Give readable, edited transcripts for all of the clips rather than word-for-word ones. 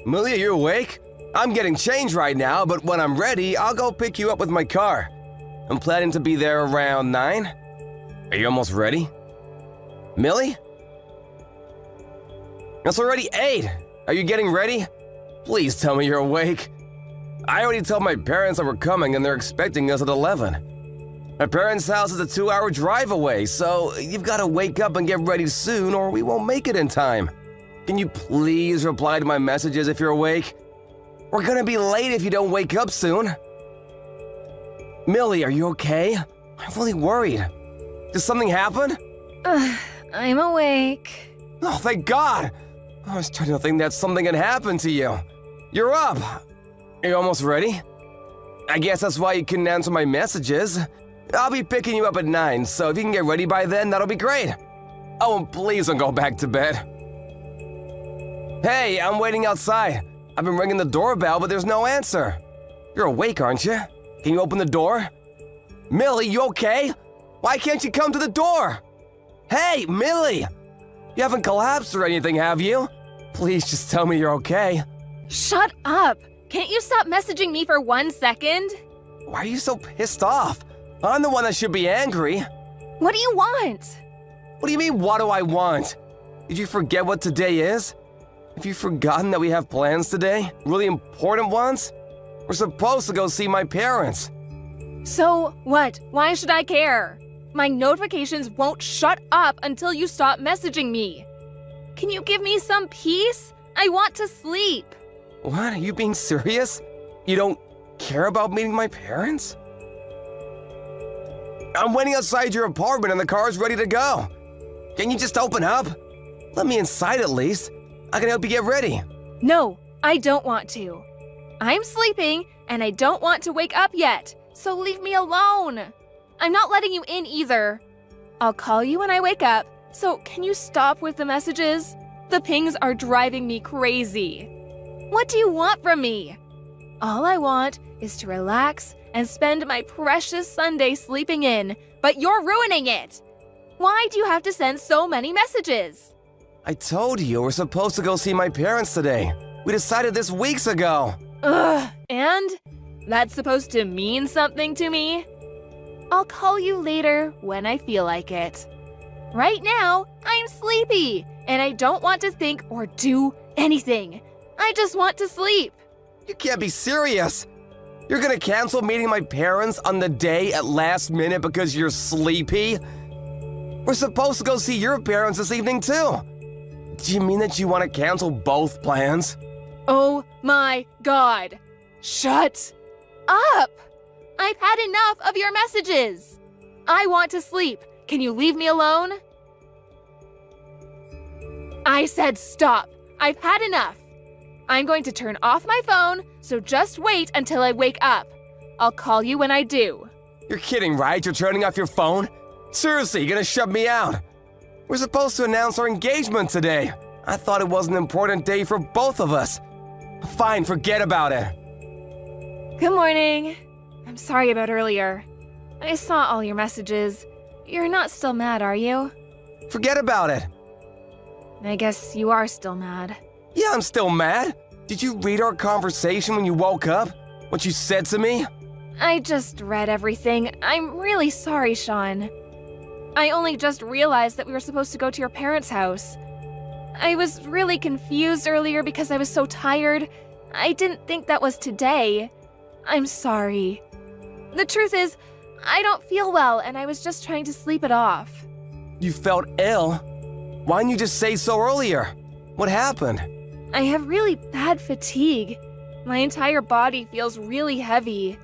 Millie, are you awake? I'm getting changed right now, but when I'm ready, I'll go pick you up with my car. I'm planning to be there around 9. Are you almost ready? Millie? It's already 8. Are you getting ready? Please tell me you're awake. I already told my parents that we're coming and they're expecting us at 11. My parents' house is a 2-hour drive away, so you've got to wake up and get ready soon or we won't make it in time. Can you please reply to my messages if you're awake? We're gonna be late if you don't wake up soon. Millie, are you okay? I'm really worried. Did something happen? I'm awake. Oh, thank God. I was trying to think that something had happened to you. You're up. Are you almost ready? I guess that's why you couldn't answer my messages. I'll be picking you up at 9, so if you can get ready by then, that'll be great. Oh, and please don't go back to bed. Hey, I'm waiting outside. I've been ringing the doorbell, but there's no answer. You're awake, aren't you? Can you open the door? Millie, you okay? Why can't you come to the door? Hey, Millie! You haven't collapsed or anything, have you? Please just tell me you're okay. Shut up! Can't you stop messaging me for 1 second? Why are you so pissed off? I'm the one that should be angry. What do you want? What do you mean, what do I want? Did you forget what today is? Have you forgotten that we have plans today? Really important ones? We're supposed to go see my parents. So what? Why should I care? My notifications won't shut up until you stop messaging me. Can you give me some peace? I want to sleep. What? Are you being serious? You don't care about meeting my parents? I'm waiting outside your apartment and the car's ready to go. Can you just open up? Let me inside at least. I can help you get ready. No, I don't want to. I'm sleeping and I don't want to wake up yet, so leave me alone. I'm not letting you in either. I'll call you when I wake up, so can you stop with the messages? The pings are driving me crazy. What do you want from me? All I want is to relax and spend my precious Sunday sleeping in, but you're ruining it. Why do you have to send so many messages? I told you we're supposed to go see my parents today. We decided this weeks ago. Ugh, and? That's supposed to mean something to me? I'll call you later when I feel like it. Right now, I'm sleepy, and I don't want to think or do anything. I just want to sleep. You can't be serious. You're gonna cancel meeting my parents on the day at last minute because you're sleepy? We're supposed to go see your parents this evening too. Do you mean that you want to cancel both plans? Oh my God. Shut up. I've had enough of your messages. I want to sleep. Can you leave me alone? I said stop. I've had enough. I'm going to turn off my phone, so just wait until I wake up. I'll call you when I do. You're kidding, right? You're turning off your phone? Seriously, you're gonna shut me out? We're supposed to announce our engagement today. I thought it was an important day for both of us. Fine, forget about it. Good morning. I'm sorry about earlier. I saw all your messages. You're not still mad, are you? Forget about it. I guess you are still mad. Yeah, I'm still mad. Did you read our conversation when you woke up? What you said to me? I just read everything. I'm really sorry, Sean. I only just realized that we were supposed to go to your parents' house. I was really confused earlier because I was so tired. I didn't think that was today. I'm sorry. The truth is, I don't feel well and I was just trying to sleep it off. You felt ill? Why didn't you just say so earlier? What happened? I have really bad fatigue. My entire body feels really heavy.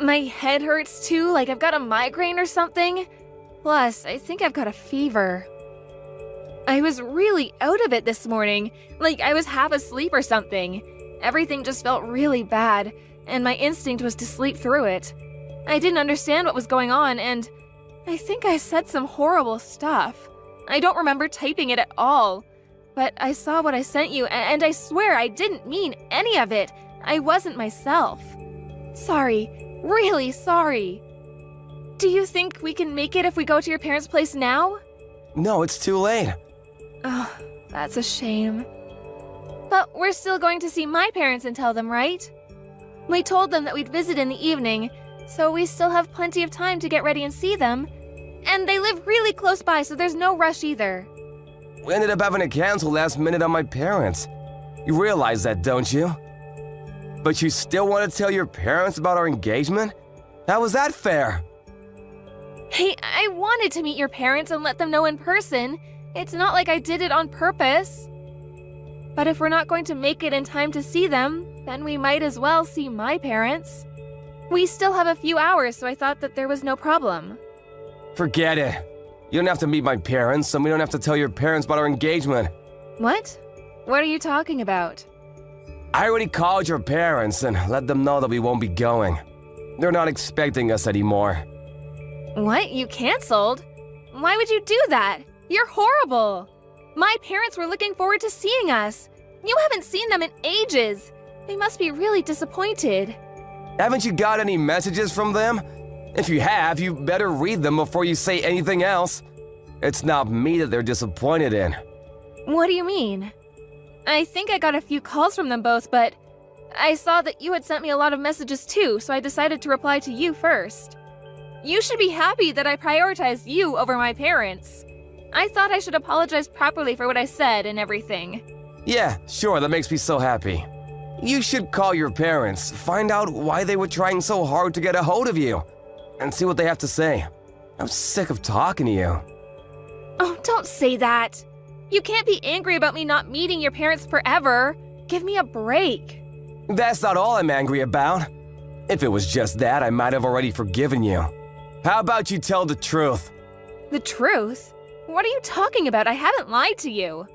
My head hurts too, like I've got a migraine or something. Plus, I think I've got a fever. I was really out of it this morning, like I was half asleep or something. Everything just felt really bad, and my instinct was to sleep through it. I didn't understand what was going on, and I think I said some horrible stuff. I don't remember typing it at all, but I saw what I sent you, and I swear I didn't mean any of it. I wasn't myself. Sorry, really sorry. Do you think we can make it if we go to your parents' place now? No, it's too late. Oh, that's a shame. But we're still going to see my parents and tell them, right? We told them that we'd visit in the evening, so we still have plenty of time to get ready and see them. And they live really close by, so there's no rush either. We ended up having to cancel last minute on my parents. You realize that, don't you? But you still want to tell your parents about our engagement? How was that fair? Hey, I wanted to meet your parents and let them know in person. It's not like I did it on purpose. But if we're not going to make it in time to see them, then we might as well see my parents. We still have a few hours, so I thought that there was no problem. Forget it. You don't have to meet my parents, and we don't have to tell your parents about our engagement. What? What are you talking about? I already called your parents and let them know that we won't be going. They're not expecting us anymore. What? You canceled? Why would you do that? You're horrible. My parents were looking forward to seeing us. You haven't seen them in ages. They must be really disappointed. Haven't you got any messages from them? If you have, you better read them before you say anything else. It's not me that they're disappointed in. What do you mean? I think I got a few calls from them both, but I saw that you had sent me a lot of messages too, so I decided to reply to you first. You should be happy that I prioritized you over my parents. I thought I should apologize properly for what I said and everything. Yeah, sure, that makes me so happy. You should call your parents, find out why they were trying so hard to get a hold of you, and see what they have to say. I'm sick of talking to you. Oh, don't say that. You can't be angry about me not meeting your parents forever. Give me a break. That's not all I'm angry about. If it was just that, I might have already forgiven you. How about you tell the truth? The truth? What are you talking about? I haven't lied to you.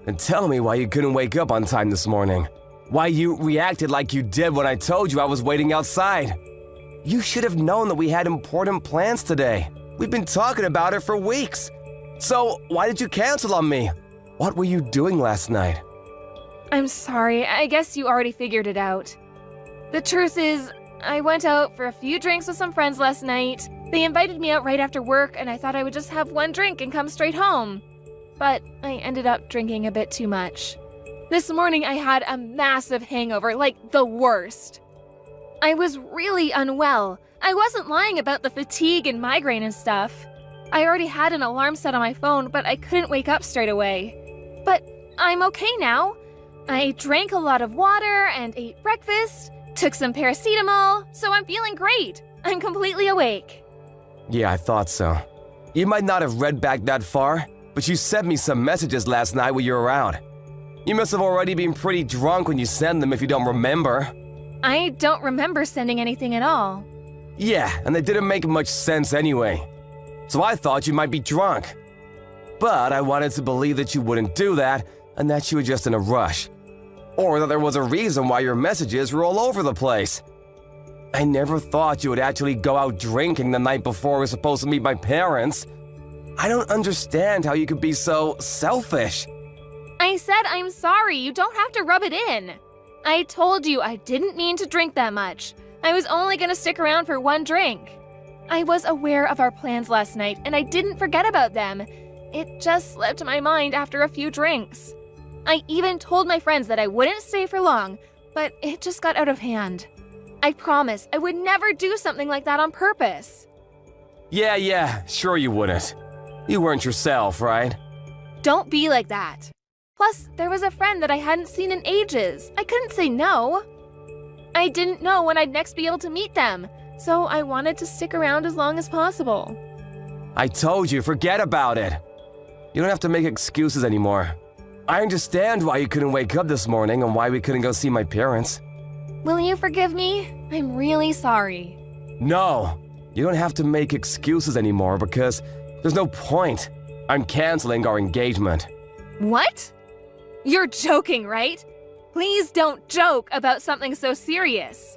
And tell me why you couldn't wake up on time this morning. Why you reacted like you did when I told you I was waiting outside. You should have known that we had important plans today. We've been talking about it for weeks. So why did you cancel on me? What were you doing last night? I'm sorry, I guess you already figured it out. The truth is, I went out for a few drinks with some friends last night. They invited me out right after work, and I thought I would just have one drink and come straight home. But I ended up drinking a bit too much. This morning I had a massive hangover, like the worst. I was really unwell. I wasn't lying about the fatigue and migraine and stuff. I already had an alarm set on my phone, but I couldn't wake up straight away. But I'm okay now. I drank a lot of water and ate breakfast, took some paracetamol, so I'm feeling great. I'm completely awake. Yeah, I thought so. You might not have read back that far, but you sent me some messages last night when you were out. You must have already been pretty drunk when you sent them if you don't remember. I don't remember sending anything at all. Yeah, and they didn't make much sense anyway. So I thought you might be drunk. But I wanted to believe that you wouldn't do that and that you were just in a rush. Or that there was a reason why your messages were all over the place. I never thought you would actually go out drinking the night before we were supposed to meet my parents. I don't understand how you could be so selfish. I said I'm sorry, you don't have to rub it in. I told you I didn't mean to drink that much. I was only gonna stick around for one drink. I was aware of our plans last night, and I didn't forget about them. It just slipped my mind after a few drinks. I even told my friends that I wouldn't stay for long, but it just got out of hand. I promise I would never do something like that on purpose. Yeah, sure you wouldn't. You weren't yourself, right? Don't be like that. Plus, there was a friend that I hadn't seen in ages. I couldn't say no. I didn't know when I'd next be able to meet them, so I wanted to stick around as long as possible. I told you, forget about it. You don't have to make excuses anymore. I understand why you couldn't wake up this morning and why we couldn't go see my parents. Will you forgive me? I'm really sorry. No, you don't have to make excuses anymore because there's no point. I'm canceling our engagement. What? You're joking, right? Please don't joke about something so serious.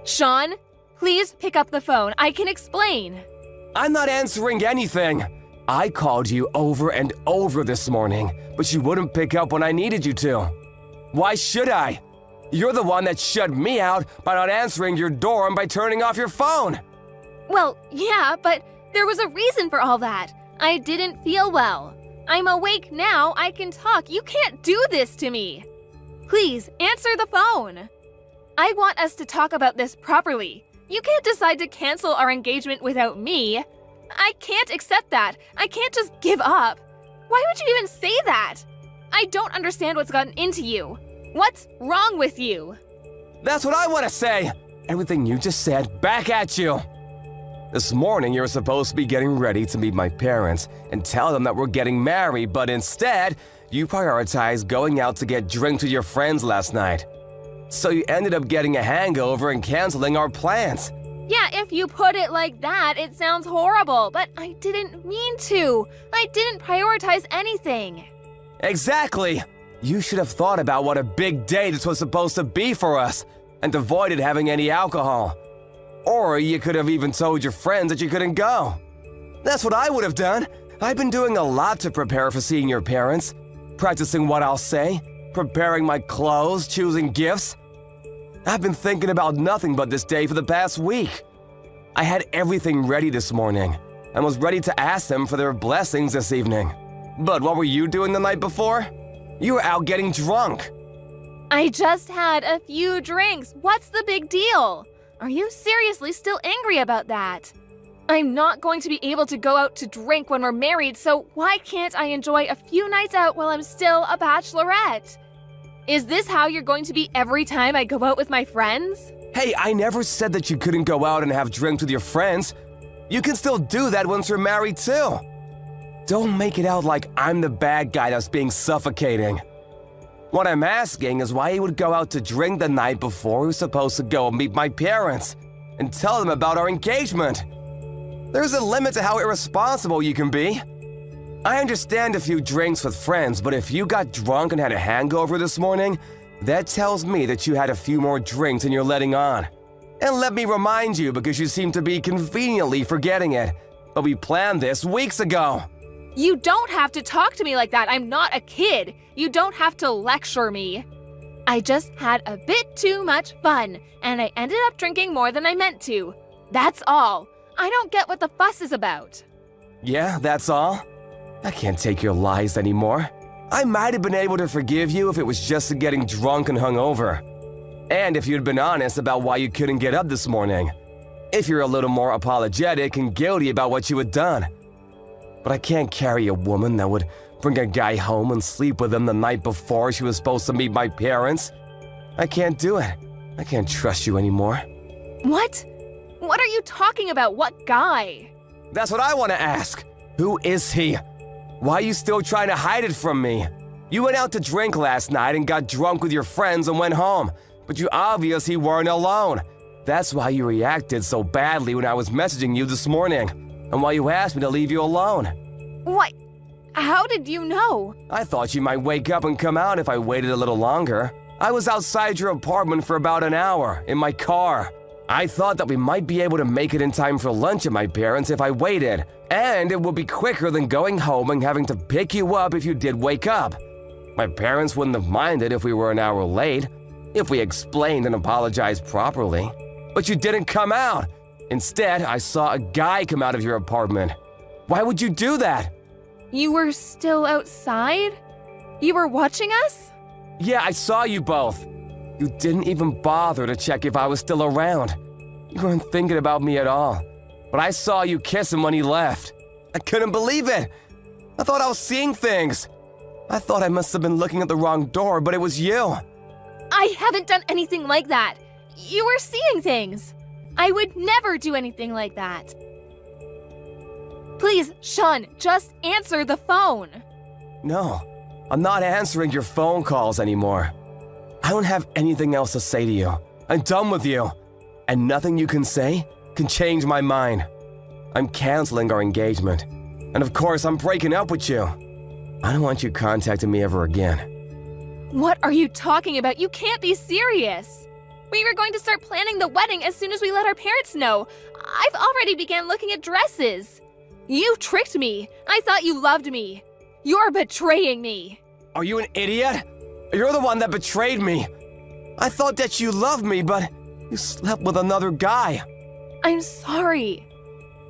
Sean, please pick up the phone. I can explain. I'm not answering anything. I called you over and over this morning, but you wouldn't pick up when I needed you to. Why should I? You're the one that shut me out by not answering your door and by turning off your phone. Well, yeah, but there was a reason for all that. I didn't feel well. I'm awake now. I can talk. You can't do this to me. Please, answer the phone. I want us to talk about this properly. You can't decide to cancel our engagement without me. I can't accept that. I can't just give up. Why would you even say that? I don't understand what's gotten into you. What's wrong with you? That's what I want to say! Everything you just said, back at you! This morning, you were supposed to be getting ready to meet my parents and tell them that we're getting married, but instead, you prioritized going out to get drinks with your friends last night. So you ended up getting a hangover and canceling our plans. Yeah, if you put it like that, it sounds horrible, but I didn't mean to. I didn't prioritize anything. Exactly! You should have thought about what a big day this was supposed to be for us and avoided having any alcohol. Or you could have even told your friends that you couldn't go. That's what I would have done. I've been doing a lot to prepare for seeing your parents. Practicing what I'll say, preparing my clothes, choosing gifts. I've been thinking about nothing but this day for the past week. I had everything ready this morning and was ready to ask them for their blessings this evening. But what were you doing the night before? You were out getting drunk. I just had a few drinks. What's the big deal? Are you seriously still angry about that? I'm not going to be able to go out to drink when we're married, so why can't I enjoy a few nights out while I'm still a bachelorette? Is this how you're going to be every time I go out with my friends? Hey, I never said that you couldn't go out and have drinks with your friends. You can still do that once you're married too. Don't make it out like I'm the bad guy that's being suffocating. What I'm asking is why you would go out to drink the night before we were supposed to go and meet my parents and tell them about our engagement. There's a limit to how irresponsible you can be. I understand a few drinks with friends, but if you got drunk and had a hangover this morning, that tells me that you had a few more drinks than you're letting on. And let me remind you, because you seem to be conveniently forgetting it, but we planned this weeks ago. You don't have to talk to me like that. I'm not a kid. You don't have to lecture me. I just had a bit too much fun, and I ended up drinking more than I meant to. That's all. I don't get what the fuss is about. Yeah, that's all? I can't take your lies anymore. I might have been able to forgive you if it was just getting drunk and hungover. And if you'd been honest about why you couldn't get up this morning. If you're a little more apologetic and guilty about what you had done. But I can't carry a woman that would bring a guy home and sleep with him the night before she was supposed to meet my parents. I can't do it. I can't trust you anymore. What? What are you talking about? What guy? That's what I want to ask. Who is he? Why are you still trying to hide it from me? You went out to drink last night and got drunk with your friends and went home, but you obviously weren't alone. That's why you reacted so badly when I was messaging you this morning, and why you asked me to leave you alone. What? How did you know? I thought you might wake up and come out if I waited a little longer. I was outside your apartment for about an hour, in my car. I thought that we might be able to make it in time for lunch at my parents' if I waited, and it would be quicker than going home and having to pick you up if you did wake up. My parents wouldn't have minded if we were an hour late, if we explained and apologized properly. But you didn't come out. Instead, I saw a guy come out of your apartment. Why would you do that? You were still outside? You were watching us? Yeah, I saw you both. You didn't even bother to check if I was still around. You weren't thinking about me at all. But I saw you kiss him when he left. I couldn't believe it. I thought I was seeing things. I thought I must have been looking at the wrong door, but it was you. I haven't done anything like that. You were seeing things. I would never do anything like that. Please, Sean, just answer the phone. No, I'm not answering your phone calls anymore. I don't have anything else to say to you. I'm done with you. And nothing you can say can change my mind. I'm canceling our engagement. And of course, I'm breaking up with you. I don't want you contacting me ever again. What are you talking about? You can't be serious. We were going to start planning the wedding as soon as we let our parents know. I've already began looking at dresses. You tricked me. I thought you loved me. You're betraying me. Are you an idiot? You're the one that betrayed me. I thought that you loved me, but you slept with another guy. I'm sorry.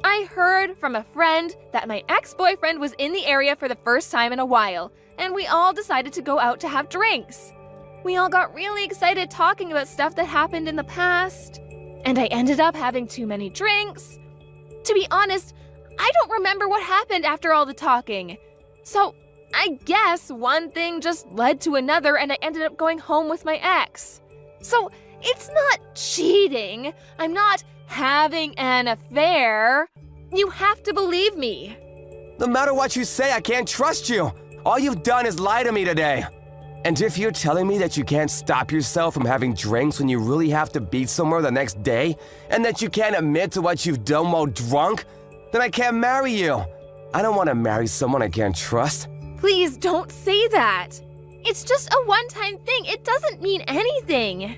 I heard from a friend that my ex-boyfriend was in the area for the first time in a while, and we all decided to go out to have drinks. We all got really excited talking about stuff that happened in the past, and I ended up having too many drinks. To be honest, I don't remember what happened after all the talking. So, I guess one thing just led to another and I ended up going home with my ex. So, it's not cheating. I'm not having an affair. You have to believe me. No matter what you say, I can't trust you. All you've done is lie to me today. And if you're telling me that you can't stop yourself from having drinks when you really have to be somewhere the next day, and that you can't admit to what you've done while drunk, then I can't marry you. I don't want to marry someone I can't trust. Please don't say that. It's just a one-time thing. It doesn't mean anything.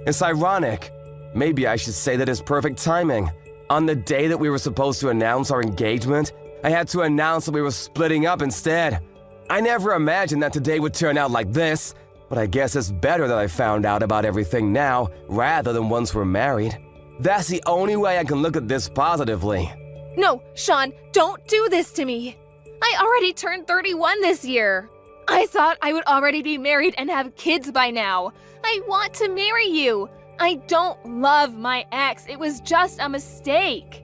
It's ironic. Maybe I should say that it's perfect timing. On the day that we were supposed to announce our engagement, I had to announce that we were splitting up instead. I never imagined that today would turn out like this, but I guess it's better that I found out about everything now rather than once we're married. That's the only way I can look at this positively. No, Sean, don't do this to me. I already turned 31 this year. I thought I would already be married and have kids by now. I want to marry you. I don't love my ex. It was just a mistake.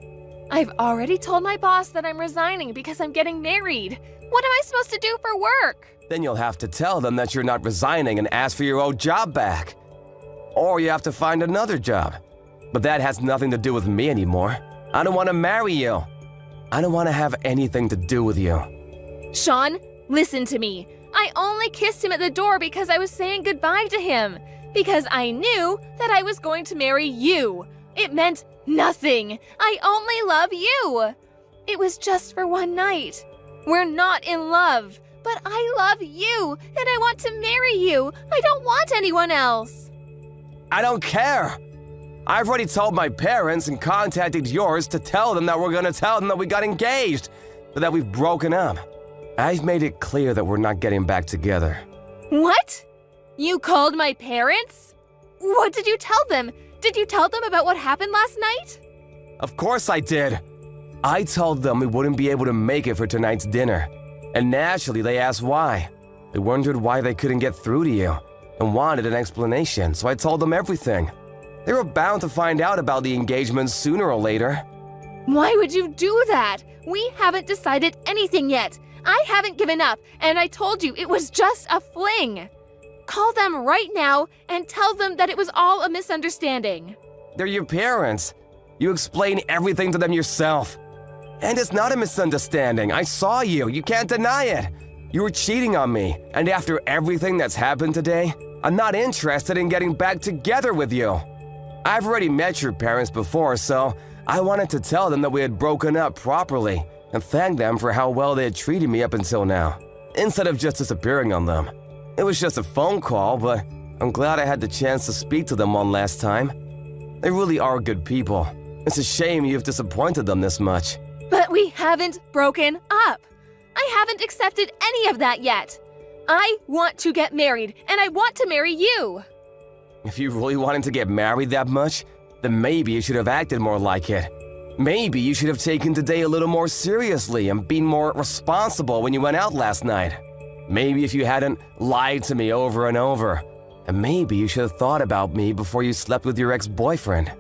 I've already told my boss that I'm resigning because I'm getting married. What am I supposed to do for work? Then you'll have to tell them that you're not resigning and ask for your old job back. Or you have to find another job. But that has nothing to do with me anymore. I don't want to marry you. I don't want to have anything to do with you. Sean, listen to me. I only kissed him at the door because I was saying goodbye to him. Because I knew that I was going to marry you. It meant nothing. I only love you. It was just for one night. We're not in love, but I love you and I want to marry you. I don't want anyone else. I don't care. I've already told my parents and contacted yours to tell them that we're gonna tell them that we got engaged, but that we've broken up. I've made it clear that we're not getting back together. What? You called my parents? What did you tell them? Did you tell them about what happened last night? Of course I did. I told them we wouldn't be able to make it for tonight's dinner. And naturally, they asked why. They wondered why they couldn't get through to you and wanted an explanation, so I told them everything. They were bound to find out about the engagement sooner or later. Why would you do that? We haven't decided anything yet. I haven't given up, and I told you it was just a fling. Call them right now and tell them that it was all a misunderstanding. They're your parents. You explain everything to them yourself. And it's not a misunderstanding. I saw you. You can't deny it. You were cheating on me, and after everything that's happened today, I'm not interested in getting back together with you. I've already met your parents before, so I wanted to tell them that we had broken up properly and thank them for how well they had treated me up until now, instead of just disappearing on them. It was just a phone call, but I'm glad I had the chance to speak to them one last time. They really are good people. It's a shame you've disappointed them this much. But we haven't broken up. I haven't accepted any of that yet. I want to get married, and I want to marry you. If you really wanted to get married that much, then maybe you should have acted more like it. Maybe you should have taken today a little more seriously and been more responsible when you went out last night. Maybe if you hadn't lied to me over and over. And maybe you should have thought about me before you slept with your ex-boyfriend.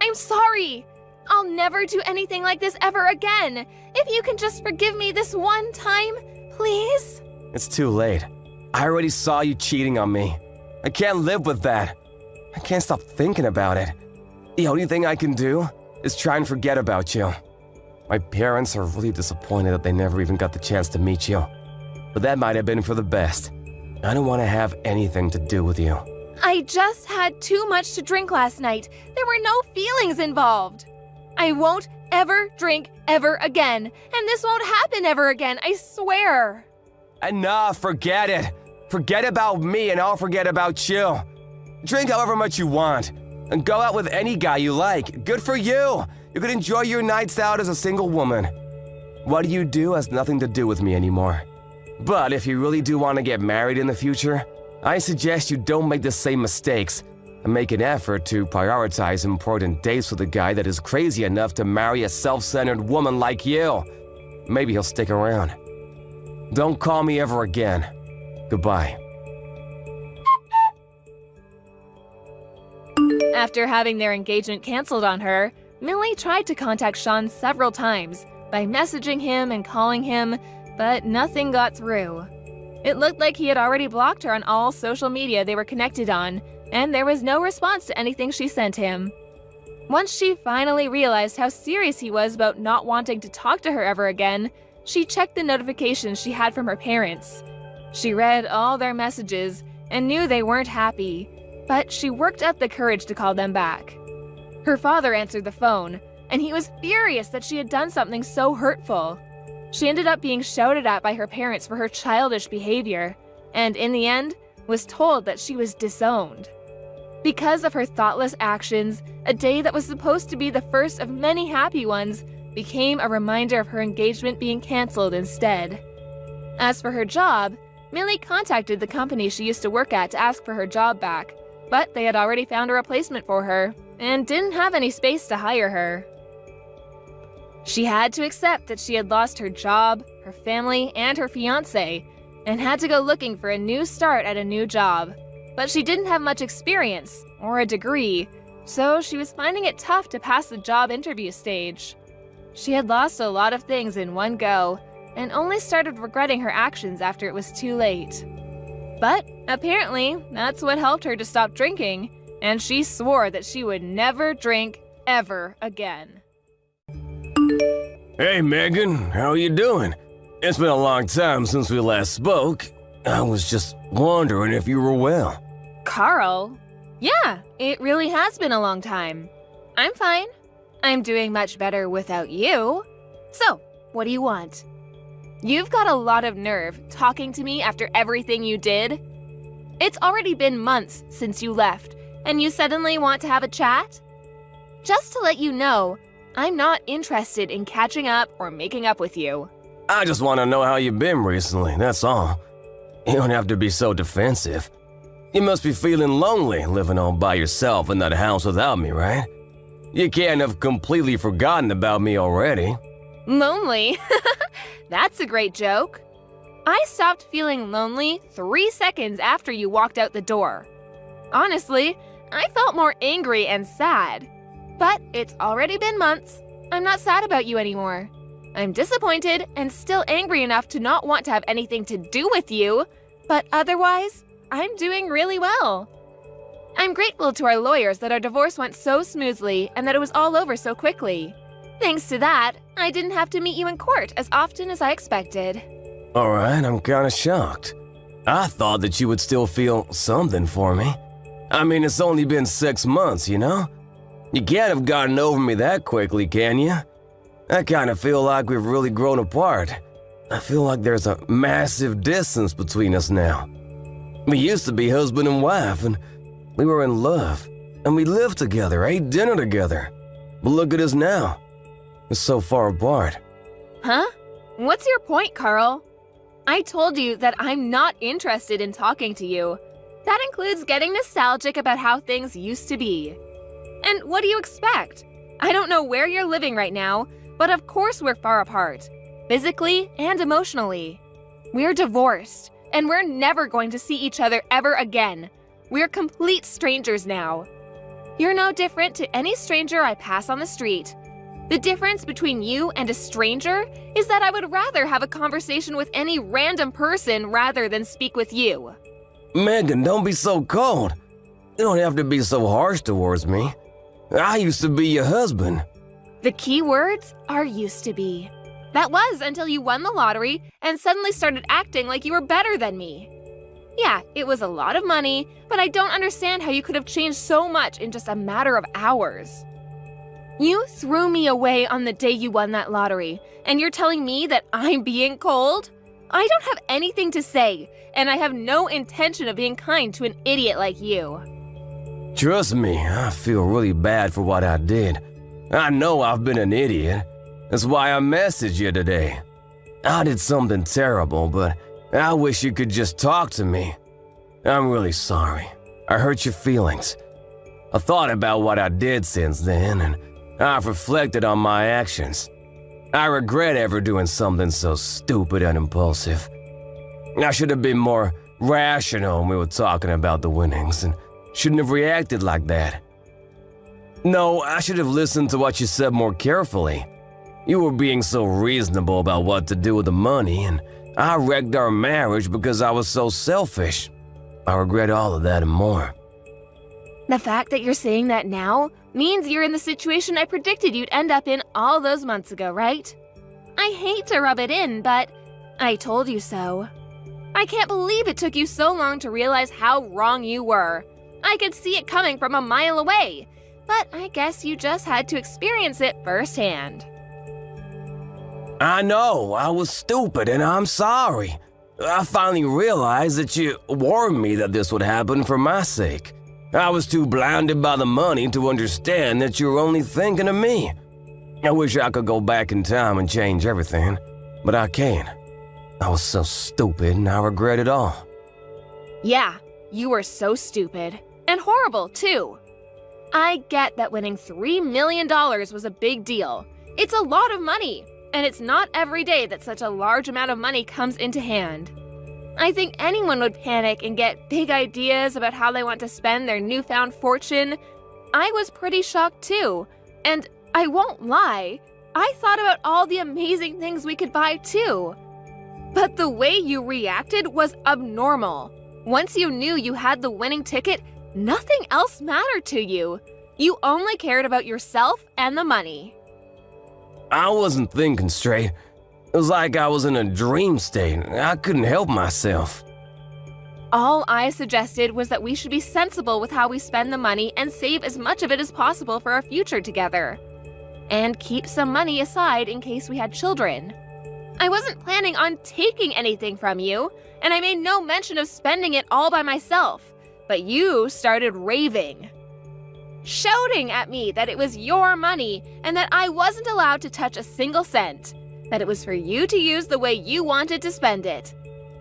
I'm sorry. I'll never do anything like this ever again. If you can just forgive me this one time, please? It's too late. I already saw you cheating on me. I can't live with that. I can't stop thinking about it. The only thing I can do is try and forget about you. My parents are really disappointed that they never even got the chance to meet you. But that might have been for the best. I don't want to have anything to do with you. I just had too much to drink last night. There were no feelings involved. I won't ever drink ever again. And this won't happen ever again, I swear. Enough, forget it. Forget about me and I'll forget about you. Drink however much you want. And go out with any guy you like. Good for you. You can enjoy your nights out as a single woman. What you do has nothing to do with me anymore. But if you really do want to get married in the future, I suggest you don't make the same mistakes and make an effort to prioritize important dates with a guy that is crazy enough to marry a self-centered woman like you. Maybe he'll stick around. Don't call me ever again. Goodbye. After having their engagement canceled on her, Millie tried to contact Sean several times by messaging him and calling him, but nothing got through. It looked like he had already blocked her on all social media they were connected on, and there was no response to anything she sent him. Once she finally realized how serious he was about not wanting to talk to her ever again, she checked the notifications she had from her parents. She read all their messages and knew they weren't happy, but she worked up the courage to call them back. Her father answered the phone, and he was furious that she had done something so hurtful. She ended up being shouted at by her parents for her childish behavior, and in the end, was told that she was disowned. Because of her thoughtless actions, a day that was supposed to be the first of many happy ones became a reminder of her engagement being canceled instead. As for her job, Millie contacted the company she used to work at to ask for her job back, but they had already found a replacement for her and didn't have any space to hire her. She had to accept that she had lost her job, her family, and her fiancé, and had to go looking for a new start at a new job. But she didn't have much experience, or a degree, so she was finding it tough to pass the job interview stage. She had lost a lot of things in one go, and only started regretting her actions after it was too late. But apparently, that's what helped her to stop drinking, and she swore that she would never drink ever again. Hey, Megan, how are you doing? It's been a long time since we last spoke. I was just wondering if you were well. Carl? Yeah, it really has been a long time. I'm fine. I'm doing much better without you. So, what do you want? You've got a lot of nerve talking to me after everything you did. It's already been months since you left, and you suddenly want to have a chat? Just to let you know, I'm not interested in catching up or making up with you. I just want to know how you've been recently, that's all. You don't have to be so defensive. You must be feeling lonely living all by yourself in that house without me, right? You can't have completely forgotten about me already. Lonely? That's a great joke. I stopped feeling lonely 3 seconds after you walked out the door. Honestly, I felt more angry and sad. But it's already been months. I'm not sad about you anymore. I'm disappointed and still angry enough to not want to have anything to do with you, but otherwise, I'm doing really well. I'm grateful to our lawyers that our divorce went so smoothly and that it was all over so quickly. Thanks to that, I didn't have to meet you in court as often as I expected. Alright, I'm kinda shocked. I thought that you would still feel something for me. I mean, it's only been 6 months, you know? You can't have gotten over me that quickly, can you? I kinda feel like we've really grown apart. I feel like there's a massive distance between us now. We used to be husband and wife, and we were in love, and we lived together, ate dinner together. But look at us now. We're so far apart. Huh? What's your point, Carl? I told you that I'm not interested in talking to you. That includes getting nostalgic about how things used to be. And what do you expect? I don't know where you're living right now, but of course we're far apart, physically and emotionally. We're divorced, and we're never going to see each other ever again. We're complete strangers now. You're no different to any stranger I pass on the street. The difference between you and a stranger is that I would rather have a conversation with any random person rather than speak with you. Megan, don't be so cold. You don't have to be so harsh towards me. I used to be your husband. The key words are used to be. That was until you won the lottery and suddenly started acting like you were better than me. Yeah, it was a lot of money, but I don't understand how you could have changed so much in just a matter of hours. You threw me away on the day you won that lottery, and you're telling me that I'm being cold? I don't have anything to say, and I have no intention of being kind to an idiot like you. Trust me, I feel really bad for what I did. I know I've been an idiot. That's why I messaged you today. I did something terrible, but I wish you could just talk to me. I'm really sorry. I hurt your feelings. I thought about what I did since then, and I've reflected on my actions. I regret ever doing something so stupid and impulsive. I should have been more rational when we were talking about the winnings, and shouldn't have reacted like that. No, I should have listened to what you said more carefully. You were being so reasonable about what to do with the money, and I wrecked our marriage because I was so selfish. I regret all of that and more. The fact that you're saying that now means you're in the situation I predicted you'd end up in all those months ago, right? I hate to rub it in, but I told you so. I can't believe it took you so long to realize how wrong you were. I could see it coming from a mile away, but I guess you just had to experience it firsthand. I know, I was stupid and I'm sorry. I finally realized that you warned me that this would happen for my sake. I was too blinded by the money to understand that you were only thinking of me. I wish I could go back in time and change everything, but I can't. I was so stupid and I regret it all. Yeah, you were so stupid. And horrible, too. I get that winning $3 million was a big deal. It's a lot of money, and it's not every day that such a large amount of money comes into hand. I think anyone would panic and get big ideas about how they want to spend their newfound fortune. I was pretty shocked too, and I won't lie, I thought about all the amazing things we could buy too. But the way you reacted was abnormal. Once you knew you had the winning ticket, nothing else mattered to you. You only cared about yourself and the money. I wasn't thinking straight. It was like I was in a dream state. I couldn't help myself. All I suggested was that we should be sensible with how we spend the money and save as much of it as possible for our future together. And keep some money aside in case we had children. I wasn't planning on taking anything from you, and I made no mention of spending it all by myself. But you started raving. Shouting at me that it was your money and that I wasn't allowed to touch a single cent. That it was for you to use the way you wanted to spend it.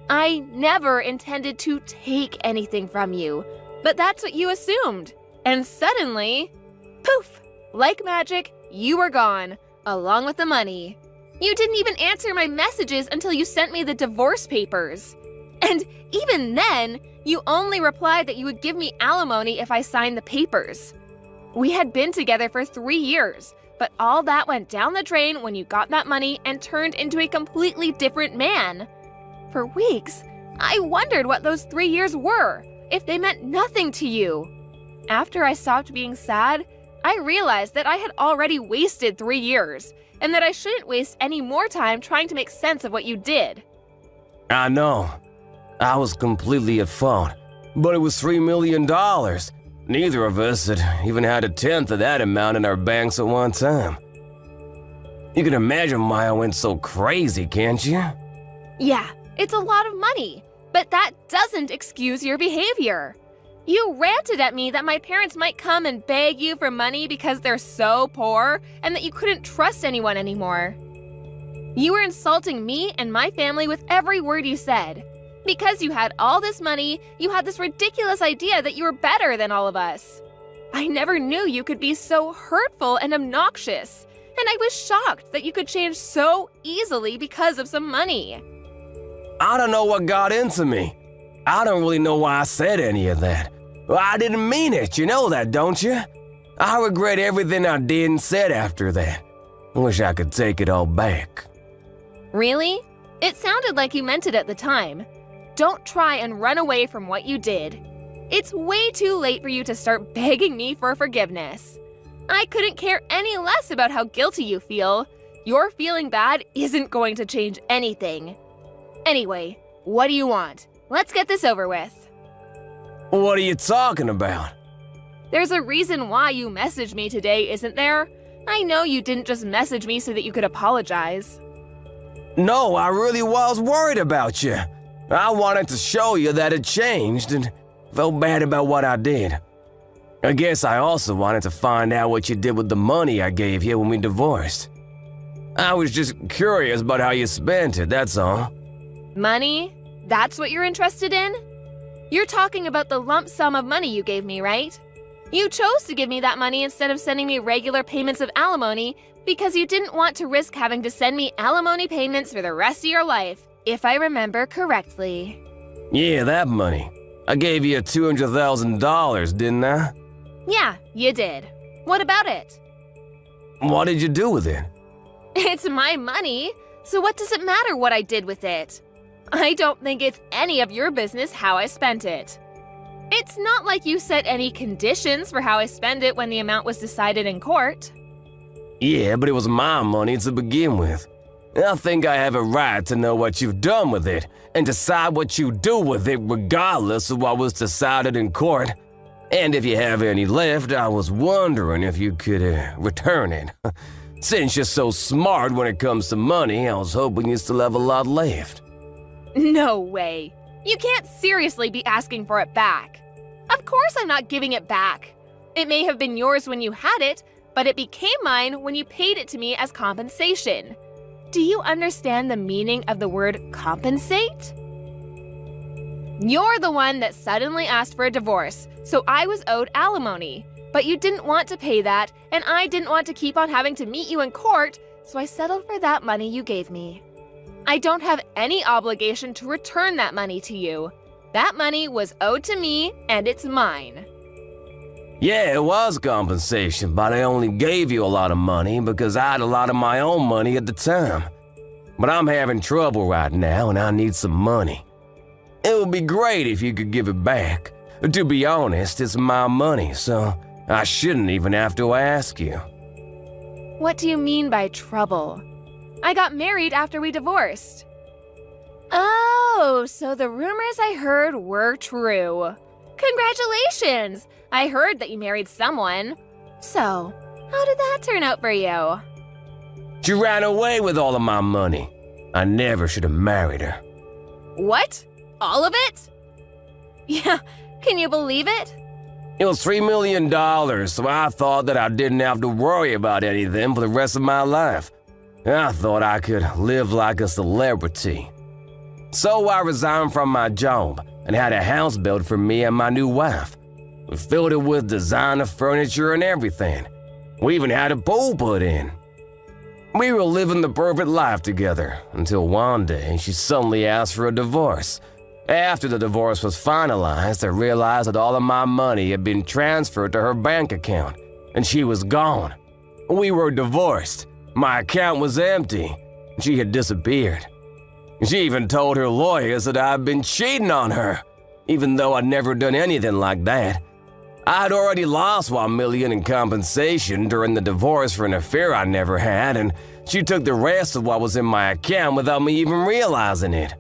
I never intended to take anything from you, but that's what you assumed. And suddenly, poof, like magic, you were gone, along with the money. You didn't even answer my messages until you sent me the divorce papers. And even then, you only replied that you would give me alimony if I signed the papers. We had been together for 3 years, but all that went down the drain when you got that money and turned into a completely different man. For weeks, I wondered what those 3 years were, if they meant nothing to you. After I stopped being sad, I realized that I had already wasted 3 years, and that I shouldn't waste any more time trying to make sense of what you did. I know. I was completely at fault. But it was $3 million. Neither of us had even had a tenth of that amount in our banks at one time. You can imagine why I went so crazy, can't you? Yeah, it's a lot of money, but that doesn't excuse your behavior. You ranted at me that my parents might come and beg you for money because they're so poor and that you couldn't trust anyone anymore. You were insulting me and my family with every word you said. Because you had all this money, you had this ridiculous idea that you were better than all of us. I never knew you could be so hurtful and obnoxious, and I was shocked that you could change so easily because of some money. I don't know what got into me. I don't really know why I said any of that. I didn't mean it, you know that, don't you? I regret everything I did and said after that. I wish I could take it all back. Really? It sounded like you meant it at the time. Don't try and run away from what you did. It's way too late for you to start begging me for forgiveness. I couldn't care any less about how guilty you feel. Your feeling bad isn't going to change anything. Anyway, what do you want? Let's get this over with. What are you talking about? There's a reason why you messaged me today, isn't there? I know you didn't just message me so that you could apologize. No, I really was worried about you. I wanted to show you that it changed and felt bad about what I did. I guess I also wanted to find out what you did with the money I gave you when we divorced. I was just curious about how you spent it, that's all. Money? That's what you're interested in? You're talking about the lump sum of money you gave me, right? You chose to give me that money instead of sending me regular payments of alimony because you didn't want to risk having to send me alimony payments for the rest of your life, if I remember correctly. Yeah, that money. I gave you $200,000, didn't I? Yeah, you did. What about it? What did you do with it? It's my money, so what does it matter what I did with it? I don't think it's any of your business how I spent it. It's not like you set any conditions for how I spend it when the amount was decided in court. Yeah, but it was my money to begin with. I think I have a right to know what you've done with it and decide what you do with it regardless of what was decided in court. And if you have any left, I was wondering if you could return it. Since you're so smart when it comes to money, I was hoping you still have a lot left. No way. You can't seriously be asking for it back. Of course I'm not giving it back. It may have been yours when you had it, but it became mine when you paid it to me as compensation. Do you understand the meaning of the word compensate? You're the one that suddenly asked for a divorce, so I was owed alimony. But you didn't want to pay that, and I didn't want to keep on having to meet you in court, so I settled for that money you gave me. I don't have any obligation to return that money to you. That money was owed to me, and it's mine. Yeah, it was compensation, but I only gave you a lot of money because I had a lot of my own money at the time. But I'm having trouble right now, and I need some money. It would be great if you could give it back. To be honest, it's my money, so I shouldn't even have to ask you. What do you mean by trouble? I got married after we divorced. Oh, so the rumors I heard were true. Congratulations! I heard that you married someone. So, how did that turn out for you? She ran away with all of my money. I never should have married her. What? All of it? Yeah, can you believe it? It was $3 million, so I thought that I didn't have to worry about anything for the rest of my life. I thought I could live like a celebrity. So I resigned from my job and had a house built for me and my new wife. We filled it with designer furniture and everything. We even had a pool put in. We were living the perfect life together until one day she suddenly asked for a divorce. After the divorce was finalized, I realized that all of my money had been transferred to her bank account, and she was gone. We were divorced. My account was empty. She had disappeared. She even told her lawyers that I had been cheating on her, even though I'd never done anything like that. I had already lost $1 million in compensation during the divorce for an affair I never had, and she took the rest of what was in my account without me even realizing it.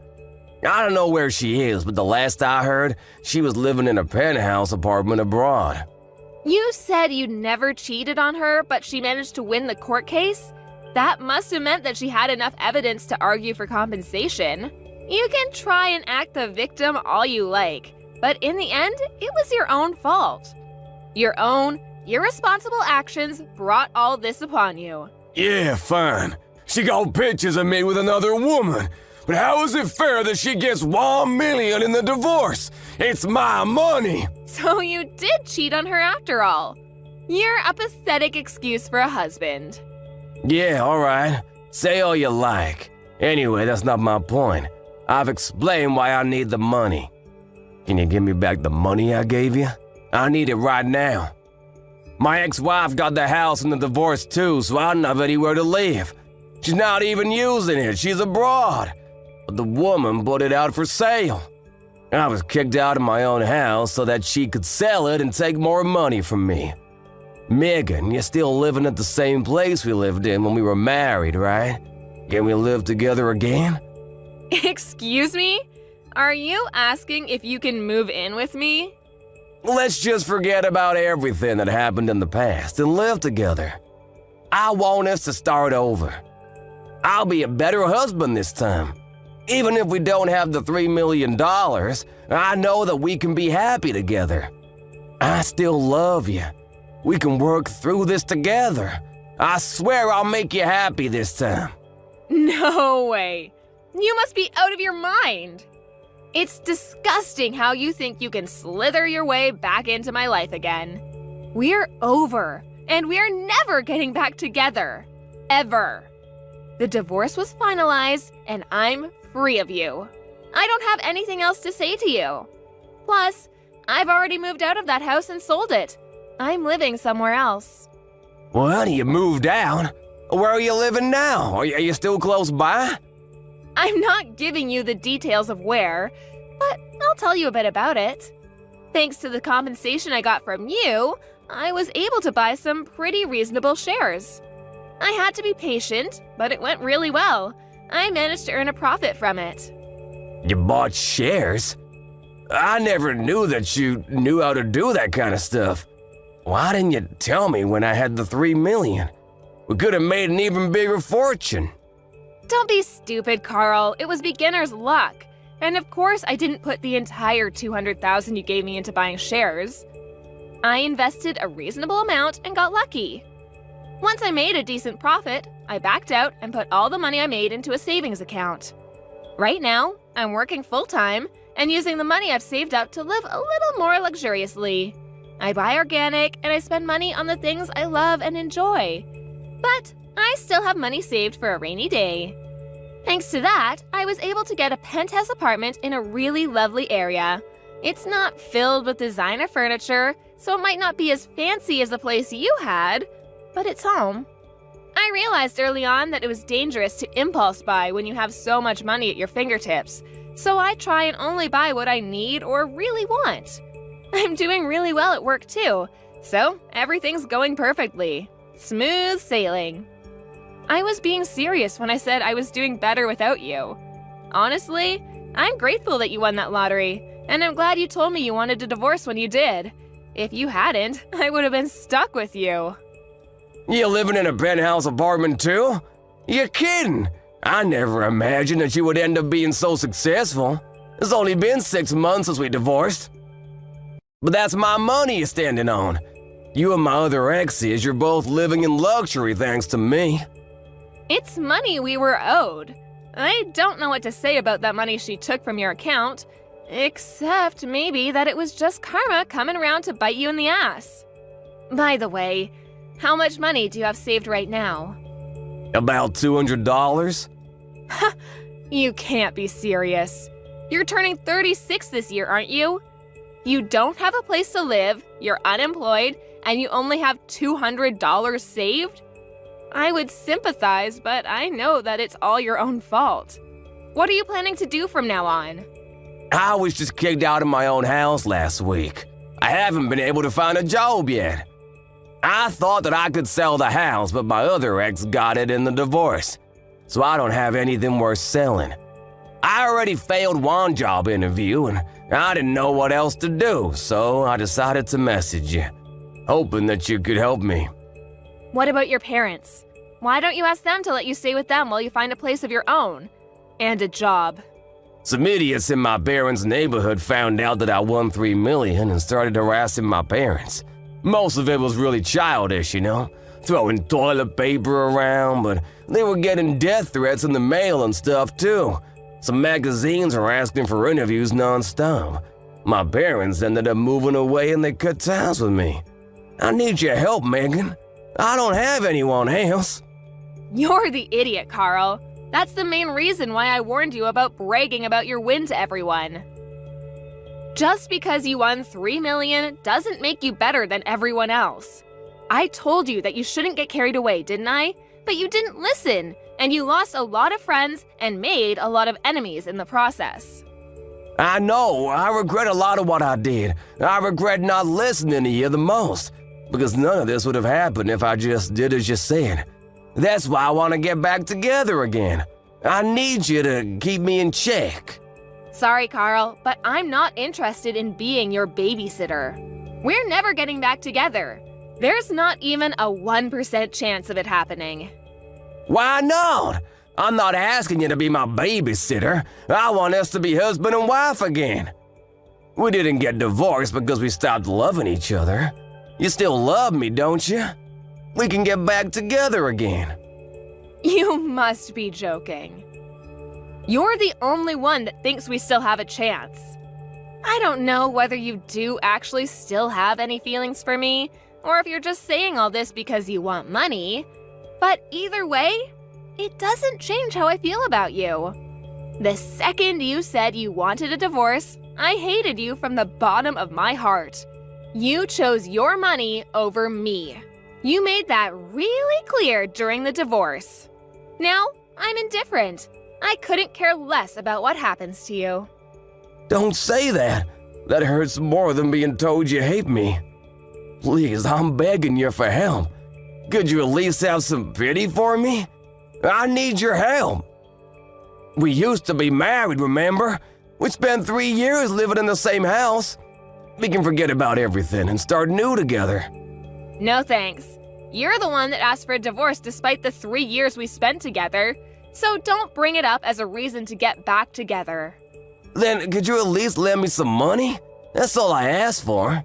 I don't know where she is, but the last I heard, she was living in a penthouse apartment abroad. You said you never cheated on her, but she managed to win the court case? That must have meant that she had enough evidence to argue for compensation. You can try and act the victim all you like, but in the end, it was your own fault. Your own, irresponsible actions brought all this upon you. Yeah, fine. She got pictures of me with another woman. But how is it fair that she gets $1 million in the divorce? It's my money! So you did cheat on her after all. You're a pathetic excuse for a husband. Yeah, alright. Say all you like. Anyway, that's not my point. I've explained why I need the money. Can you give me back the money I gave you? I need it right now. My ex-wife got the house in the divorce too, so I don't have anywhere to live. She's not even using it. She's abroad. But the woman put it out for sale. I was kicked out of my own house so that she could sell it and take more money from me. Megan, you're still living at the same place we lived in when we were married, right? Can we live together again? Excuse me? Are you asking if you can move in with me? Let's just forget about everything that happened in the past and live together. I want us to start over. I'll be a better husband this time. Even if we don't have the $3 million, I know that we can be happy together. I still love you. We can work through this together. I swear I'll make you happy this time. No way. You must be out of your mind. It's disgusting how you think you can slither your way back into my life again. We're over, and we're never getting back together. Ever. The divorce was finalized, and I'm free of you. I don't have anything else to say to you. Plus, I've already moved out of that house and sold it. I'm living somewhere else. Well, honey, you moved out. Where are you living now? Are you still close by? I'm not giving you the details of where, but I'll tell you a bit about it. Thanks to the compensation I got from you, I was able to buy some pretty reasonable shares. I had to be patient, but it went really well. I managed to earn a profit from it. You bought shares? I never knew that you knew how to do that kind of stuff. Why didn't you tell me when I had the $3 million? We could have made an even bigger fortune. Don't be stupid, Carl. It was beginner's luck. And of course, I didn't put the entire $200,000 you gave me into buying shares. I invested a reasonable amount and got lucky. Once I made a decent profit, I backed out and put all the money I made into a savings account. Right now, I'm working full-time and using the money I've saved up to live a little more luxuriously. I buy organic and I spend money on the things I love and enjoy. But I still have money saved for a rainy day. Thanks to that, I was able to get a penthouse apartment in a really lovely area. It's not filled with designer furniture, so it might not be as fancy as the place you had, but it's home. I realized early on that it was dangerous to impulse buy when you have so much money at your fingertips, so I try and only buy what I need or really want. I'm doing really well at work too, so everything's going perfectly. Smooth sailing. I was being serious when I said I was doing better without you. Honestly, I'm grateful that you won that lottery, and I'm glad you told me you wanted a divorce when you did. If you hadn't, I would have been stuck with you. You living in a penthouse apartment too? You're kidding. I never imagined that you would end up being so successful. It's only been 6 months since we divorced. But that's my money you're standing on. You and my other exes, you're both living in luxury thanks to me. It's money we were owed. I don't know what to say about that money she took from your account, except maybe that it was just karma coming around to bite you in the ass. By the way, how much money do you have saved right now? About $200? You can't be serious. You're turning 36 this year, aren't you? You don't have a place to live, you're unemployed, and you only have $200 saved? I would sympathize, but I know that it's all your own fault. What are you planning to do from now on? I was just kicked out of my own house last week. I haven't been able to find a job yet. I thought that I could sell the house, but my other ex got it in the divorce, so I don't have anything worth selling. I already failed one job interview, and I didn't know what else to do, so I decided to message you, hoping that you could help me. What about your parents? Why don't you ask them to let you stay with them while you find a place of your own? And a job. Some idiots in my parents' neighborhood found out that I won $3 million and started harassing my parents. Most of it was really childish, you know, throwing toilet paper around, but they were getting death threats in the mail and stuff too. Some magazines were asking for interviews non-stop. My parents ended up moving away and they cut ties with me. I need your help, Megan. I don't have anyone else. You're the idiot, Carl. That's the main reason why I warned you about bragging about your win to everyone. Just because you won $3 million doesn't make you better than everyone else. I told you that you shouldn't get carried away, didn't I? But you didn't listen, and you lost a lot of friends and made a lot of enemies in the process. I know, I regret a lot of what I did. I regret not listening to you the most, because none of this would have happened if I just did as you said. That's why I want to get back together again. I need you to keep me in check. Sorry, Carl, but I'm not interested in being your babysitter. We're never getting back together. There's not even a 1% chance of it happening. Why not? I'm not asking you to be my babysitter. I want us to be husband and wife again. We didn't get divorced because we stopped loving each other. You still love me, don't you? We can get back together again. You must be joking. You're the only one that thinks we still have a chance. I don't know whether you do actually still have any feelings for me, or if you're just saying all this because you want money. But either way, it doesn't change how I feel about you. The second you said you wanted a divorce, I hated you from the bottom of my heart. You chose your money over me. You made that really clear during the divorce. Now, I'm indifferent. I couldn't care less about what happens to you. Don't say that. That hurts more than being told you hate me. Please, I'm begging you for help. Could you at least have some pity for me? I need your help. We used to be married, remember? We spent 3 years living in the same house. We can forget about everything and start new together. No thanks. You're the one that asked for a divorce despite the 3 years we spent together. So don't bring it up as a reason to get back together. Then could you at least lend me some money? That's all I asked for.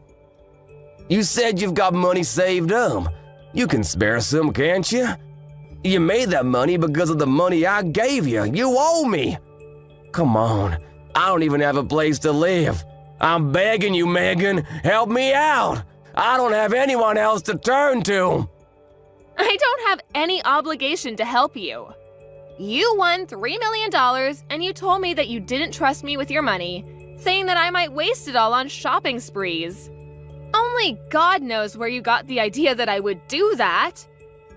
You said you've got money saved up. You can spare some, can't you? You made that money because of the money I gave you. You owe me. Come on. I don't even have a place to live. I'm begging you, Megan. Help me out. I don't have anyone else to turn to. I don't have any obligation to help you. You won $3 million and you told me that you didn't trust me with your money, saying that I might waste it all on shopping sprees. Only God knows where you got the idea that I would do that.